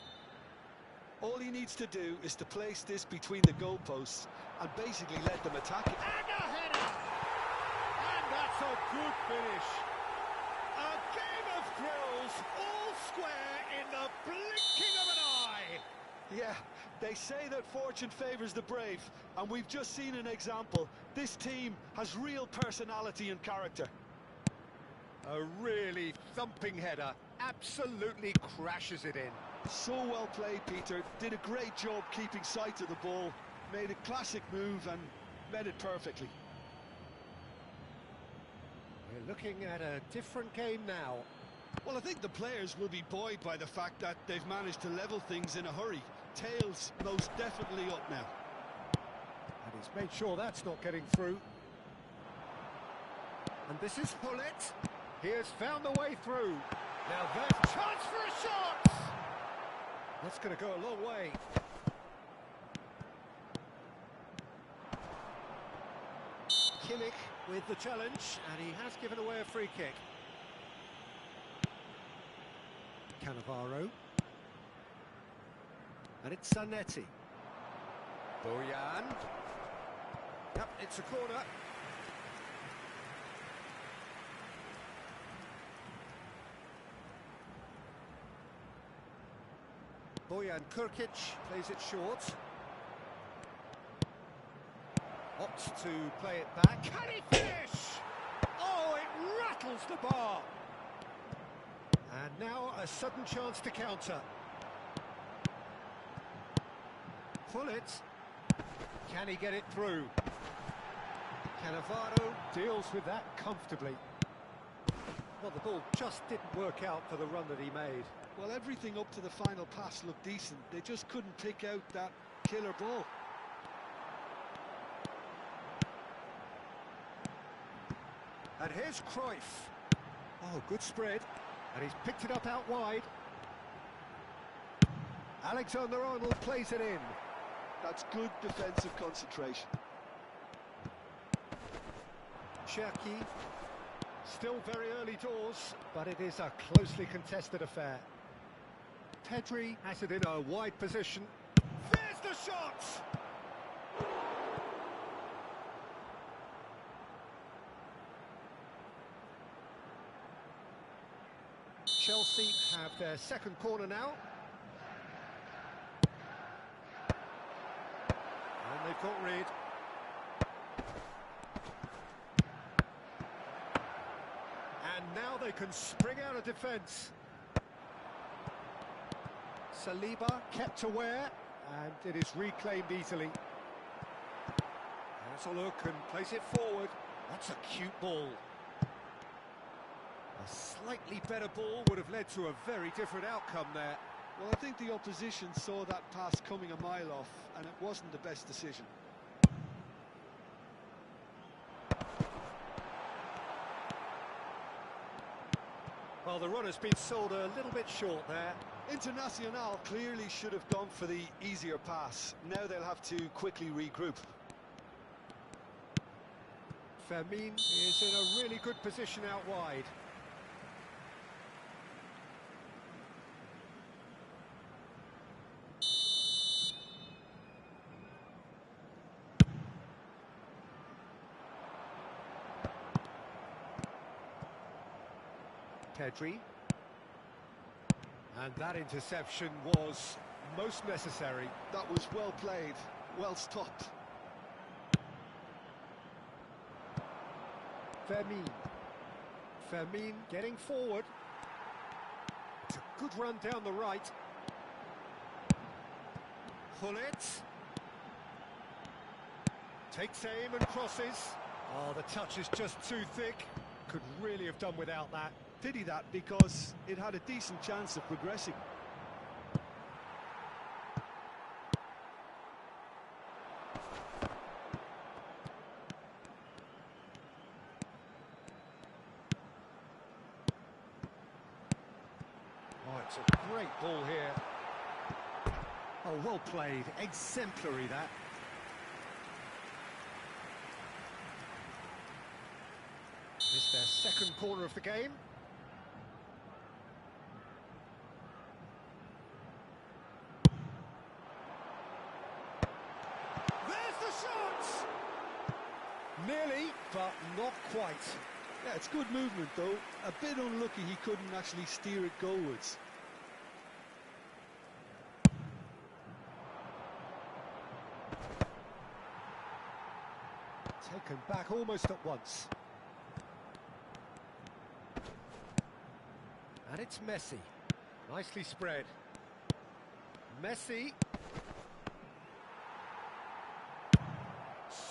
All he needs to do is to place this between the goalposts and basically let them attack it. And a header! And that's a good finish. A game of thrills, all square in the blinking of an eye. Yeah, they say that fortune favours the brave, and we've just seen an example. This team has real personality and character. A really thumping header, absolutely crashes it in. So well played, Peter. Did a great job keeping sight of the ball. Made a classic move and met it perfectly. We're looking at a different game now. Well, I think the players will be buoyed by the fact that they've managed to level things in a hurry. Tails most definitely up now. And he's made sure that's not getting through. And this is Hullet. He has found the way through. Now there's chance for a shot! That's going to go a long way. Kimmich with the challenge, and he has given away a free kick. Cannavaro. And it's Zanetti. Bojan. Yep, it's a corner. Bojan Kurkic plays it short. Opts to play it back. Can he finish? Oh, it rattles the bar. And now a sudden chance to counter. Hullet. Can he get it through? Cannavaro deals with that comfortably. Well, the ball just didn't work out for the run that he made. Well, everything up to the final pass looked decent. They just couldn't pick out that killer ball. And here's Cruyff. Oh, good spread. And he's picked it up out wide. Alexander-Arnold plays it in. That's good defensive concentration. Cherki. Still very early doors, but it is a closely contested affair. Pedri has it in a wide position. There's the shot! Chelsea have their second corner now. And they've got rid. And now they can spring out of defence. Saliba kept aware, and it is reclaimed easily. Has a look and plays it forward. That's a cute ball. A slightly better ball would have led to a very different outcome there. Well, I think the opposition saw that pass coming a mile off, and it wasn't the best decision. Well, the run has been sold a little bit short there. Internacional clearly should have gone for the easier pass. Now they'll have to quickly regroup. Fermin is in a really good position out wide. Pedri. And that interception was most necessary. That was well played, well stopped. Fermin getting forward. It's a good run down the right. Hullet. Takes aim and crosses. Oh, the touch is just too thick. Could really have done without that. Pity that, because it had a decent chance of progressing. Oh, it's a great ball here. Oh, well played. Exemplary, that. It's their second corner of the game. Nearly, but not quite. Yeah, it's good movement though. A bit unlucky he couldn't actually steer it goalwards. Taken back almost at once. And it's Messi. Nicely spread. Messi.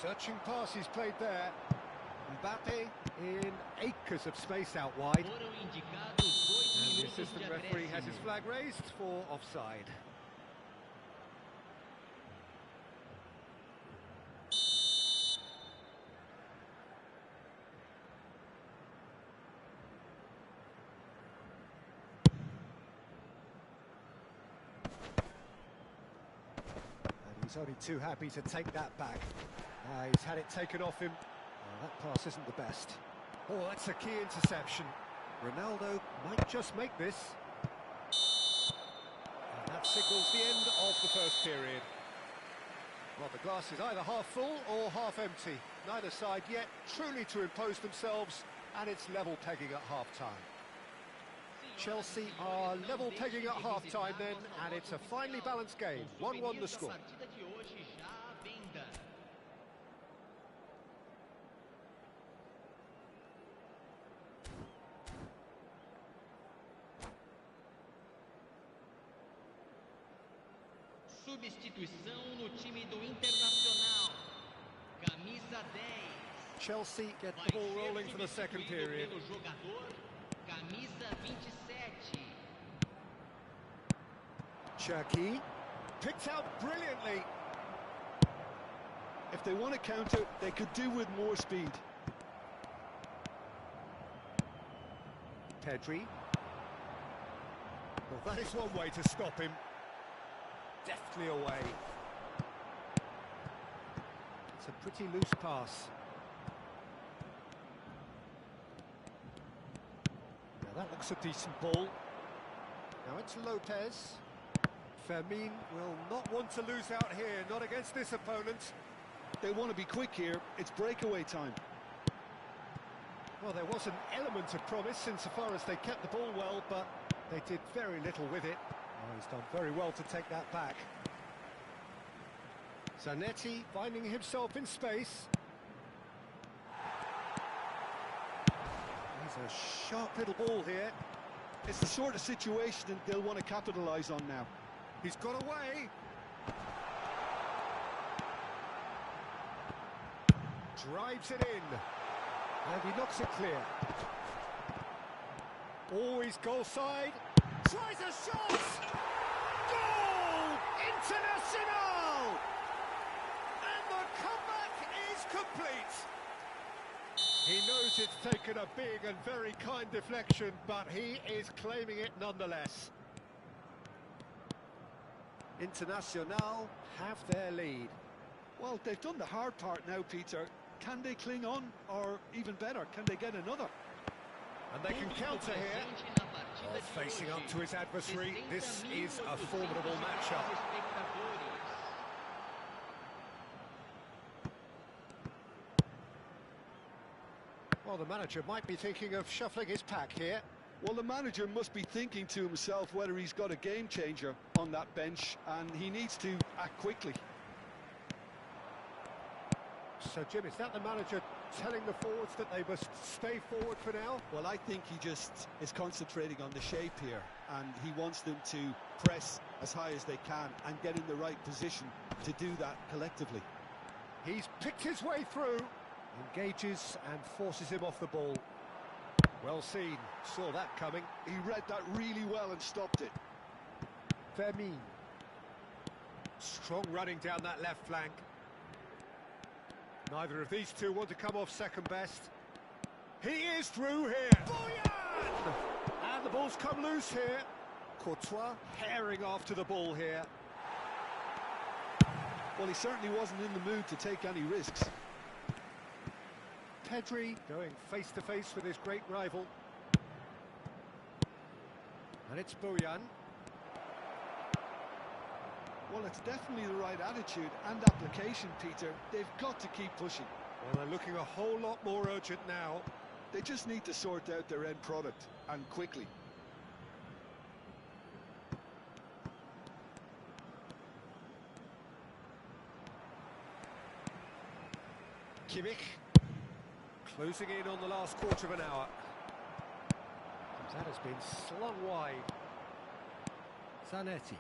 Searching pass he's played there. Mbappe in acres of space out wide. Foram indicados 2 And the minutos assistant de referee has his acréscimo. flag raised for offside. And he's only too happy to take that back. He's had it taken off him. Oh, that pass isn't the best. Oh, that's a key interception. Ronaldo might just make this. And that signals the end of the first period. Well, the glass is either half full or half empty. Neither side yet truly to impose themselves, and it's level pegging at half-time. Chelsea are level pegging at half-time then, and it's a finely balanced game. 1-1 the score. Partida de hoje já à venda. Substituição no time do Internacional. Camisa 10. Chelsea get Vai the ball ser rolling for the second substituído period. pelo jogador, camisa 27. Cherki picked out brilliantly. If they want to counter, they could do with more speed. Pedri. Well, that is one way to stop him. Deftly away. It's a pretty loose pass. Now that looks a decent ball. Now it's Lopez. Fermin will not want to lose out here, not against this opponent. They want to be quick here. It's breakaway time. Well, there was an element of promise insofar as they kept the ball well, but they did very little with it. Oh, he's done very well to take that back. Zanetti finding himself in space. He's a sharp little ball here. It's the sort of situation that they'll want to capitalise on now. He's got away. Drives it in. And he knocks it clear. Always goal side. Tries a shot! Goal! Internacional! And the comeback is complete. He knows Yes, it's taken a big and very kind deflection, but he is claiming it nonetheless. Internacional have their lead. Well, they've done the hard part now, Peter. Can they cling on, or even better, can they get another? And they can counter here. Oh, facing up to his adversary, this is a formidable matchup. Well, the manager might be thinking of shuffling his pack here. Well, the manager must be thinking to himself whether he's got a game changer on that bench, and he needs to act quickly. So, Jim, is that the manager telling the forwards that they must stay forward for now? Well, I think he just is concentrating on the shape here, and he wants them to press as high as they can and get in the right position to do that collectively. He's picked his way through, engages and forces him off the ball. Well seen, saw that coming. He read that really well and stopped it. Fermin. Strong running down that left flank. Neither of these two want to come off second best. He is through here. Boyan! And the ball's come loose here. Courtois Herring after the ball here. Well, he certainly wasn't in the mood to take any risks. Pedri going face-to-face with his great rival. And it's Boyan. Well, it's definitely the right attitude and application, Peter. They've got to keep pushing. Well, they're looking a whole lot more urgent now. They just need to sort out their end product, and quickly. Kimmich Closing in on the last quarter of an hour. that has been slung wide. Zanetti.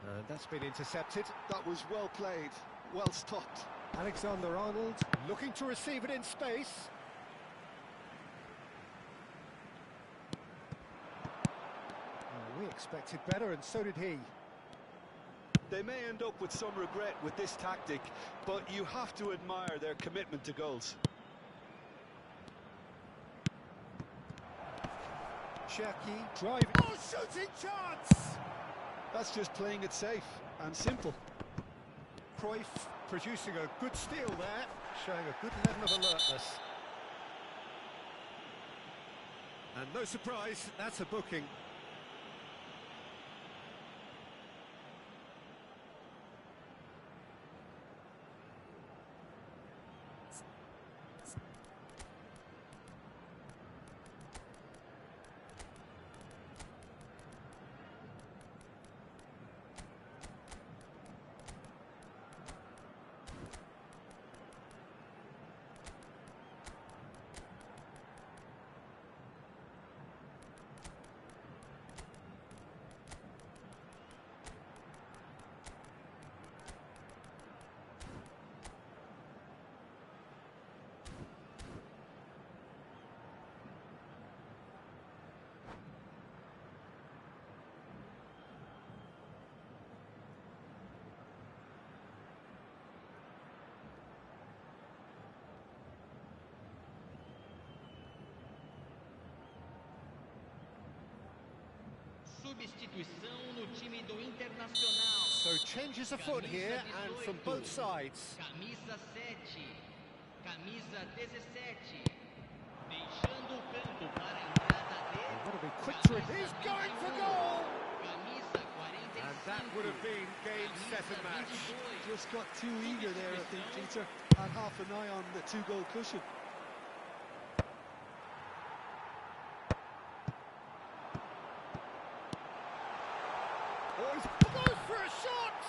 And that's been intercepted. That was well played, well stopped. Alexander-Arnold. Looking to receive it in space. We expected better, and so did he. They may end up with some regret with this tactic, but you have to admire their commitment to goals. Cherki driving. Oh, shooting chance! That's just playing it safe and simple. Cruyff producing a good steal there, showing a good level of alertness. And no surprise, that's a booking. Substituição no time do Internacional. So changes afoot here, and from both sides. Camisa 7, camisa 17. Deixando o campo para a entrada They've de got to be quick to it. He's going for goal! camisa 45. And that would have been game, set and match. Just got too eager there, I think, Peter. Had half an eye on the two-goal cushion. Oh, he goes for a shot!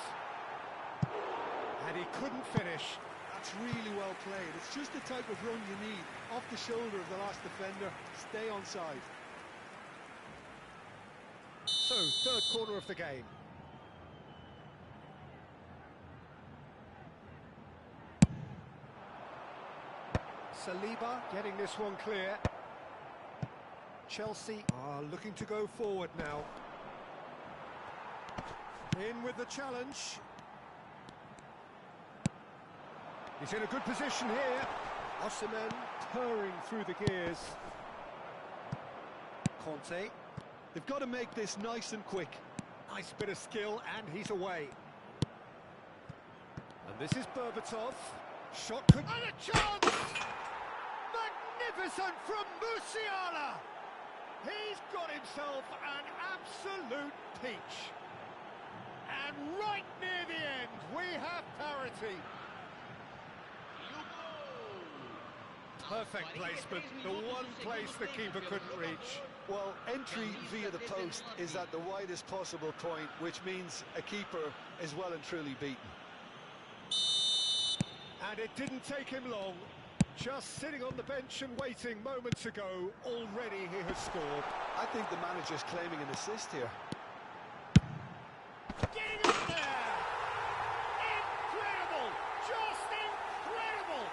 And he couldn't finish. That's really well played. It's just the type of run you need. Off the shoulder of the last defender. Stay onside. So, third corner of the game. Saliba getting this one clear. Chelsea are looking to go forward now. In with the challenge. He's in a good position here. Osimhen purring through the gears. Conte. They've got to make this nice and quick. Nice bit of skill, and he's away. And this is Berbatov. Shot could... And a chance! Magnificent from Musiala! He's got himself an absolute peach. And right near the end, we have parity. Perfect placement, the one place the keeper couldn't reach. Well, entry via the post is at the widest possible point, which means a keeper is well and truly beaten. And it didn't take him long. Just sitting on the bench and waiting moments ago, already he has scored. I think the manager's claiming an assist here. Getting up there! Incredible! Just incredible!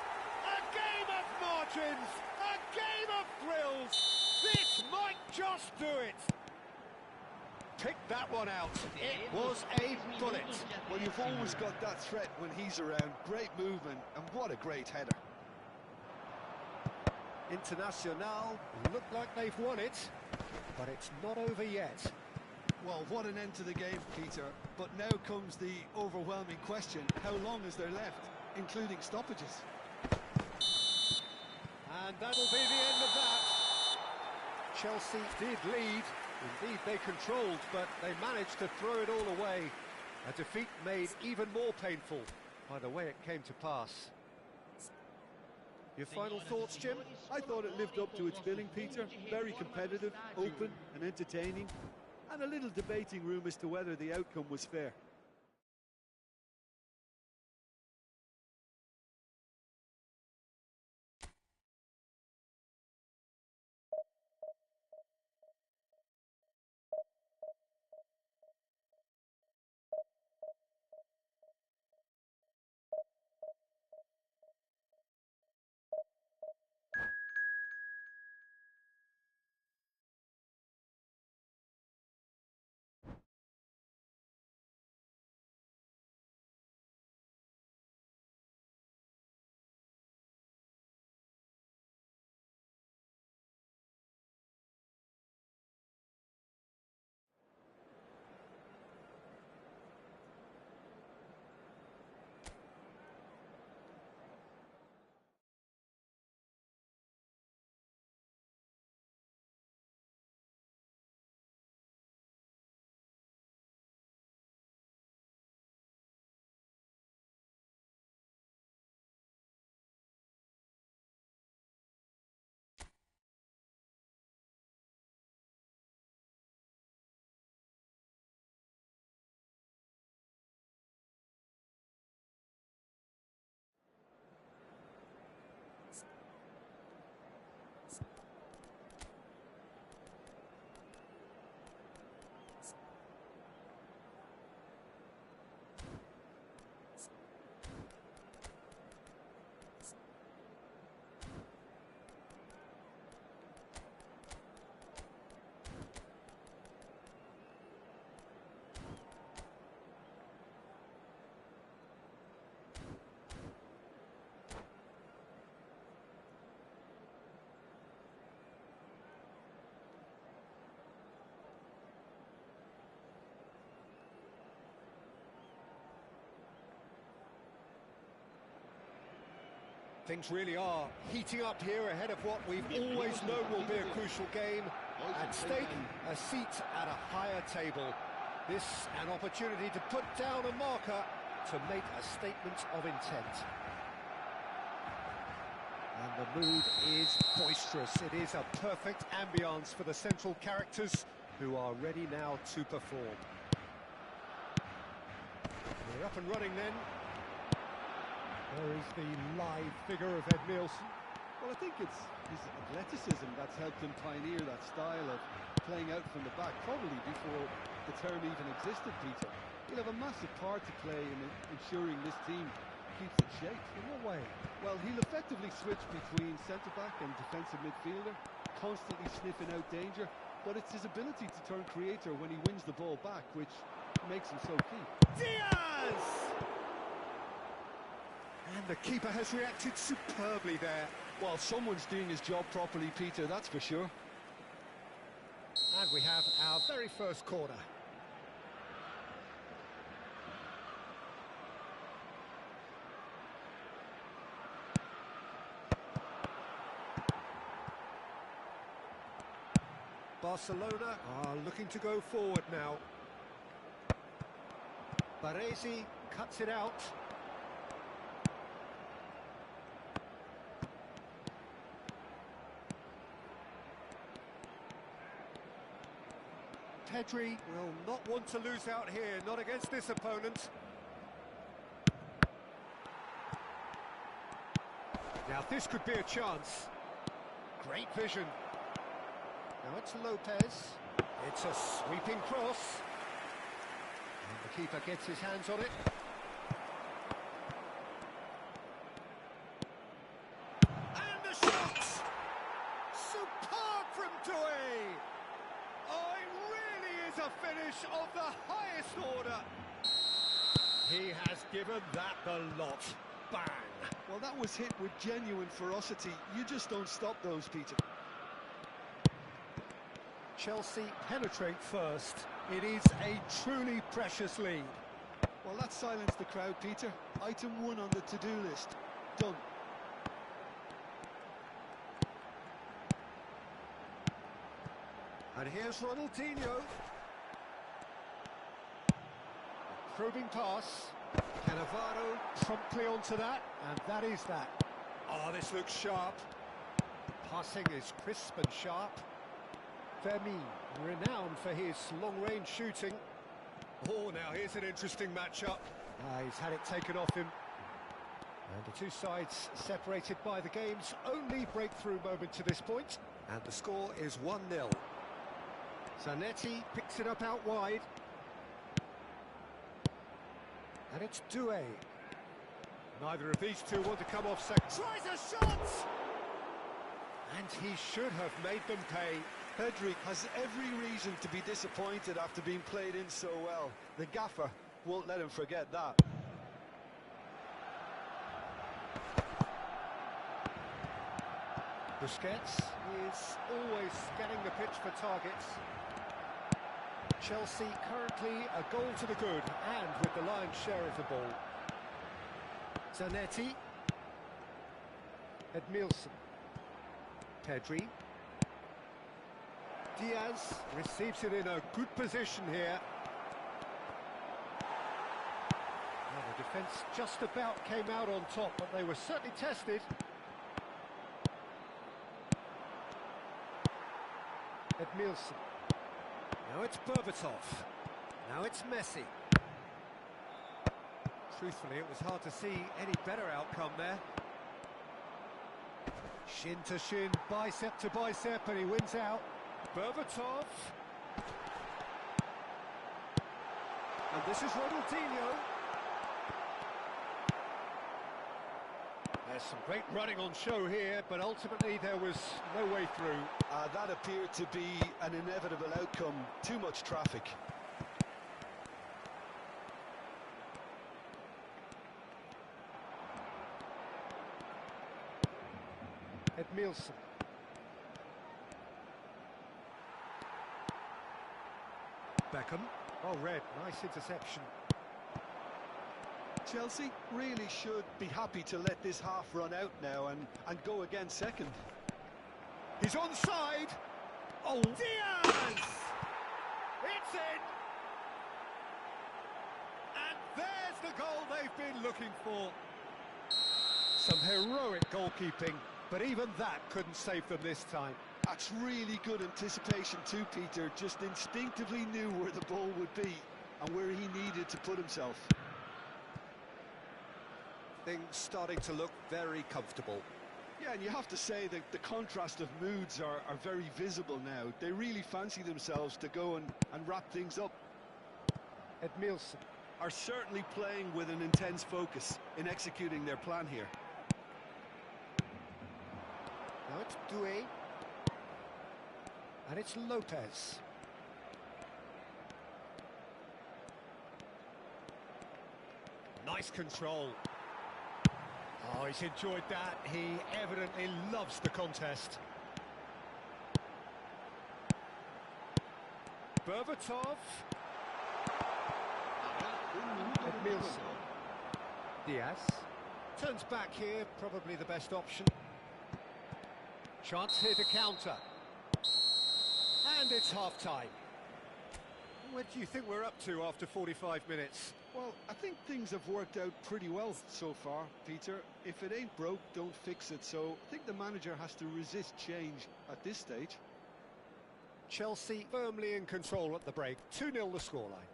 A game of margins! A game of thrills! This might just do it! Pick that one out. It was a bullet. Well, you've always got that threat when he's around. Great movement, and what a great header. Internacional look like they've won it, but it's not over yet. Well, what an end to the game, Peter. But now comes the overwhelming question. How long is there left, including stoppages? And that'll be the end of that. Chelsea did lead. Indeed, they controlled, but they managed to throw it all away. A defeat made even more painful by the way it came to pass. Your final thoughts, Jim? I thought it lived up to its billing, Peter. Very competitive, open and entertaining. And a little debating room as to whether the outcome was fair. Things really are heating up here ahead of what we've always known will be a crucial game. At stake, a seat at a higher table. This an opportunity to put down a marker to make a statement of intent. And the mood is boisterous. It is a perfect ambience for the central characters who are ready now to perform. We're up and running then. There is the live figure of Ed Nielsen. Well, I think it's his athleticism that's helped him pioneer that style of playing out from the back, probably before the term even existed, Peter. He'll have a massive part to play in ensuring this team keeps its shape. In what way? Well, he'll effectively switch between centre-back and defensive midfielder, constantly sniffing out danger, but it's his ability to turn creator when he wins the ball back, which makes him so key. Diaz! And the keeper has reacted superbly there. Well, someone's doing his job properly, Peter, that's for sure. And we have our very first corner. Barcelona are looking to go forward now. Baresi cuts it out. Pedri will not want to lose out here, not against this opponent. Now this could be a chance. Great vision. Now it's Lopez. It's a sweeping cross. And the keeper gets his hands on it. And the shot! Superb from Doué! Oh, it really is a finish of the highest order. He has given that the lot. Bang! Well, that was hit with genuine ferocity. You just don't stop those, Peter. Chelsea penetrate first. It is a truly precious lead. Well, that silenced the crowd, Peter. Item 1 on the to-do list. Done. And here's Ronaldinho. Probing pass. Cannavaro promptly onto that, and that is that. Oh, this looks sharp. Passing is crisp and sharp. Fermin, renowned for his long-range shooting. Oh, now here's an interesting matchup. He's had it taken off him. And the two sides separated by the game's only breakthrough moment to this point. And the score is 1-0. Zanetti picks it up out wide. And it's Doué. Neither of these two want to come off second. Tries a shot! And he should have made them pay. Pedri has every reason to be disappointed after being played in so well. The gaffer won't let him forget that. Busquets is always scanning the pitch for targets. Chelsea currently a goal to the good and with the lion's share of the ball. Zanetti. Edmilson. Pedri. Diaz receives it in a good position here. Well, the defence just about came out on top, but they were certainly tested. Edmilson. Now it's Berbatov. Now it's Messi. Truthfully, it was hard to see any better outcome there. Shin to shin, bicep to bicep, and he wins out. Berbatov. And this is Ronaldinho. There's some great running on show here, but ultimately there was no way through. That appeared to be an inevitable outcome. Too much traffic. Edmilson. Beckham. Oh, red. Nice interception. Chelsea really should be happy to let this half run out now and go again second. He's onside. Oh, Diaz! It's in! And there's the goal they've been looking for. Some heroic goalkeeping, but even that couldn't save them this time. That's really good anticipation too, Peter. Just instinctively knew where the ball would be and where he needed to put himself. Things starting to look very comfortable. Yeah, and you have to say that the contrast of moods are very visible now. They really fancy themselves to go and wrap things up. Edmilson. Are certainly playing with an intense focus in executing their plan here. Now it's Doué. And it's Lopez. Nice control. Oh, he's enjoyed that. He evidently loves the contest. Berbatov. Edmilson. Diaz. Turns back here, probably the best option. Chance here to counter. And it's half-time. What do you think we're up to after 45 minutes? Well, I think things have worked out pretty well so far, Peter. If it ain't broke, don't fix it. So I think the manager has to resist change at this stage. Chelsea firmly in control at the break. 2-0 the scoreline.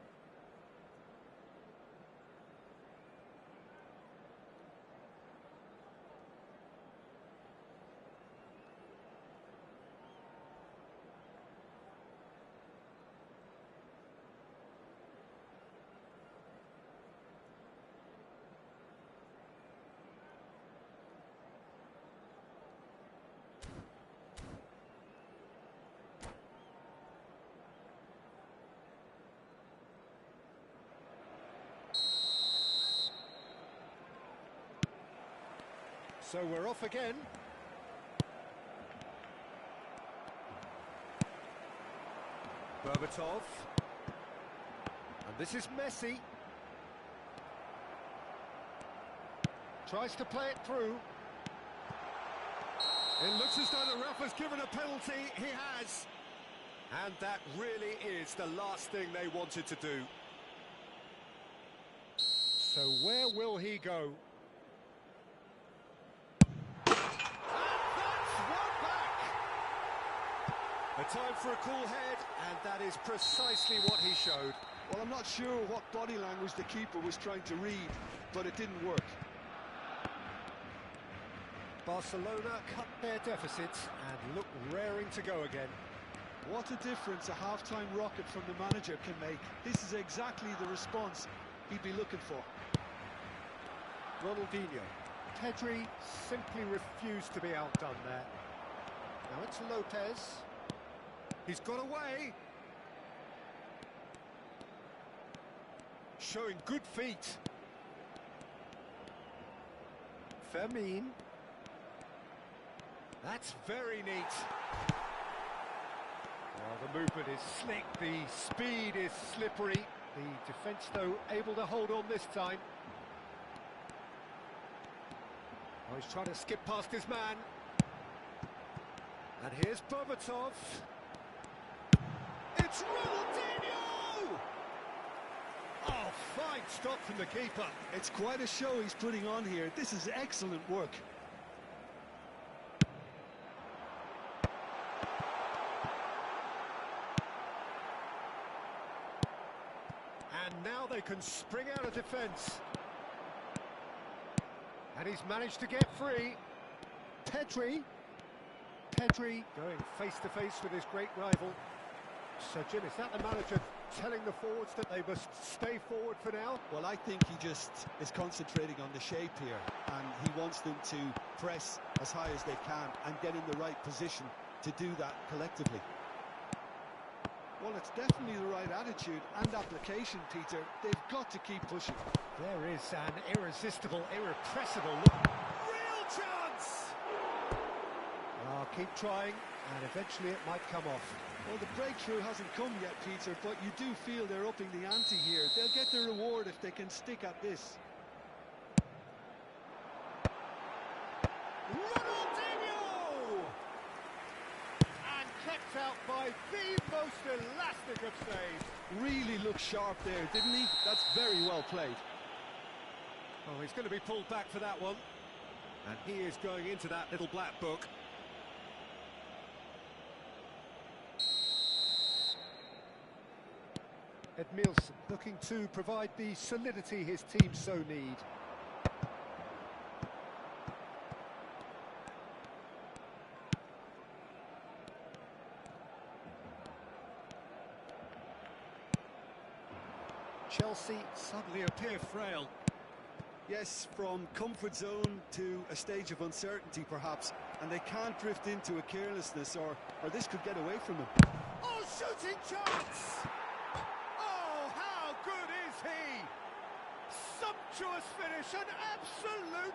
So we're off again. Berbatov. And this is Messi. Tries to play it through. It looks as though the ref has given a penalty. He has. And that really is the last thing they wanted to do. So where will he go? A time for a cool head, and that is precisely what he showed. Well, I'm not sure what body language the keeper was trying to read, but it didn't work. Barcelona cut their deficits and look raring to go again. What a difference a half-time rocket from the manager can make. This is exactly the response he'd be looking for. Ronaldinho. Pedri simply refused to be outdone there. Now it's Lopez. He's got away. Showing good feet. Fermin. That's very neat. Well, the movement is slick, the speed is slippery. The defence, though, able to hold on this time. Oh, he's trying to skip past his man. And here's Berbatov. It's Ronaldinho! Oh, fine stop from the keeper. It's quite a show he's putting on here. This is excellent work. And now they can spring out of defence. And he's managed to get free. Pedri going face-to-face with his great rival. So, Jim, is that the manager telling the forwards that they must stay forward for now? Well, I think he just is concentrating on the shape here, and he wants them to press as high as they can and get in the right position to do that collectively. Well, it's definitely the right attitude and application, Peter. They've got to keep pushing. There is an irresistible, irrepressible look. Real chance! Oh, keep trying, and eventually it might come off. Well, the breakthrough hasn't come yet, Peter, but you do feel they're upping the ante here. They'll get their reward if they can stick at this. Ronaldinho! And kept out by the most elastic of saves. Really looked sharp there, didn't he? That's very well played. Oh, he's going to be pulled back for that one. And he is going into that little black book. Edmilson looking to provide the solidity his team so need. Chelsea suddenly appear frail. Yes, from comfort zone to a stage of uncertainty perhaps, and they can't drift into a carelessness or this could get away from them. Oh, shooting chance! Oh, how good is he? Sumptuous finish, an absolute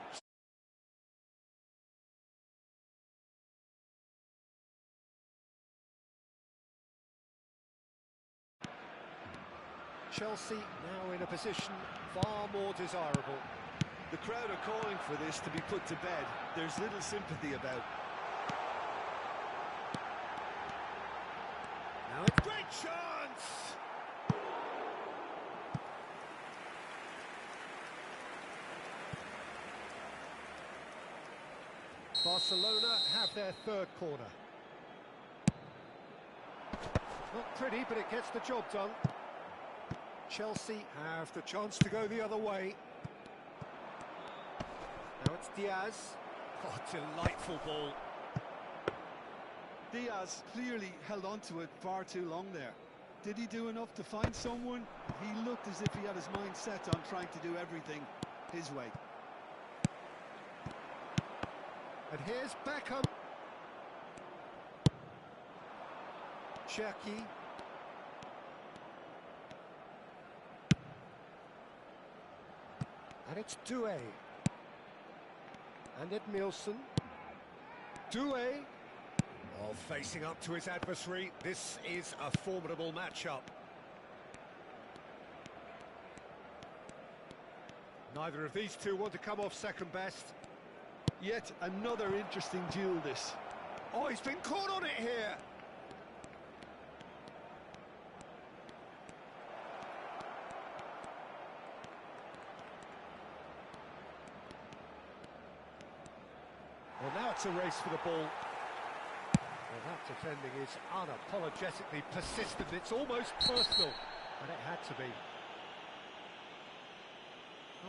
Chelsea now in a position far more desirable. The crowd are calling for this to be put to bed. There's little sympathy about. Now it's great chance! Barcelona have their third corner. Not pretty, but it gets the job done. Chelsea have the chance to go the other way. Now it's Diaz. Oh, delightful ball. Diaz clearly held on to it far too long there. Did he do enough to find someone? He looked as if he had his mind set on trying to do everything his way. And here's Beckham. Cherki. And it's Doué. And Edmilson. Doué. Oh, facing up to his adversary. This is a formidable matchup. Neither of these two want to come off second best. Yet another interesting duel, this. Oh, he's been caught on it here. Well, now it's a race for the ball. Well, that defending is unapologetically persistent. It's almost personal, and it had to be.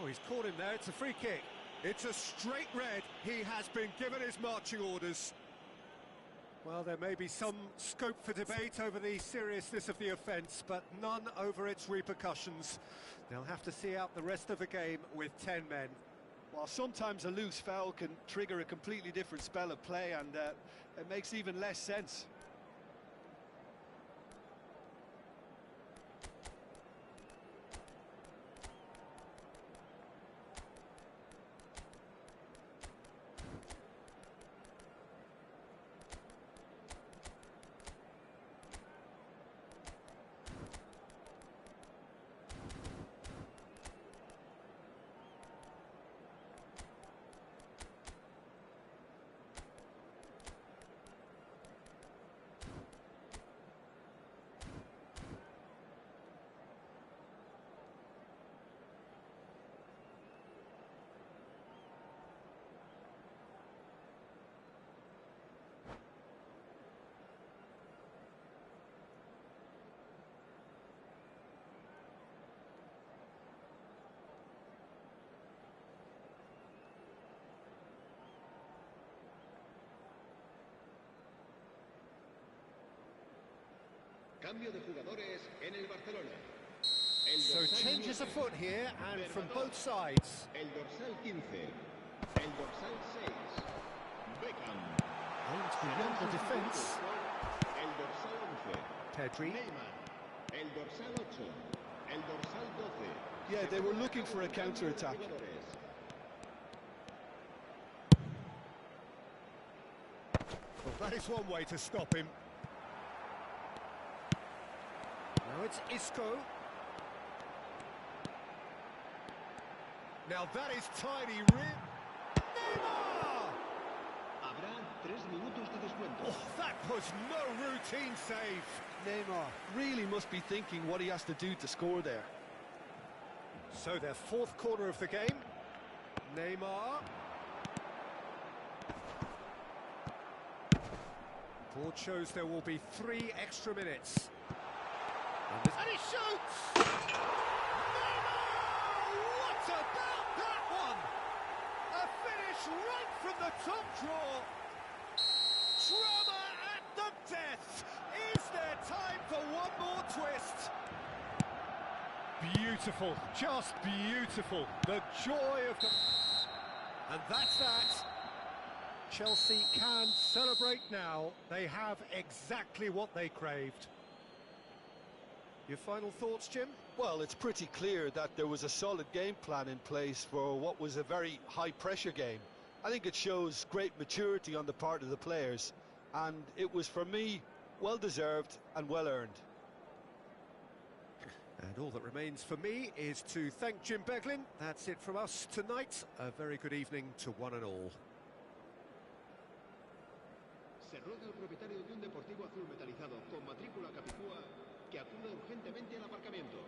Oh, he's caught him there. It's a free kick. It's a straight red. He has been given his marching orders. Well, there may be some scope for debate over the seriousness of the offence, but none over its repercussions. They'll have to see out the rest of the game with 10 men. While sometimes a loose foul can trigger a completely different spell of play, and it makes even less sense. Cambio de jugadores en el Barcelona. So changes afoot here, and from both sides. El dorsal 15. El dorsal 6. Beckham. Aims beyond the defence. El dorsal 11. Pedri. Neymar. El dorsal 8. El dorsal 12. Yeah, they were looking for a counter-attack. Well, that is one way to stop him. Now it's Isco. Now that is tiny rib. Neymar! Habrá 3 minutos de descuento. Oh, that was no routine save. Neymar really must be thinking what he has to do to score there. So their fourth corner of the game. Neymar. Board shows there will be 3 extra minutes. And he shoots! Neymar! What about that one? A finish right from the top draw. Drama at the death. Is there time for one more twist? Beautiful, just beautiful. The joy of the... And that's that. Chelsea can celebrate now. They have exactly what they craved. Your final thoughts, Jim? Well, it's pretty clear that there was a solid game plan in place for what was a very high-pressure game. I think it shows great maturity on the part of the players, and it was, for me, well-deserved and well-earned. And all that remains for me is to thank Jim Beglin. That's it from us tonight. A very good evening to one and all. Se ruega al propietario de un deportivo azul metalizado con matrícula capicúa que acuda urgentemente al aparcamiento.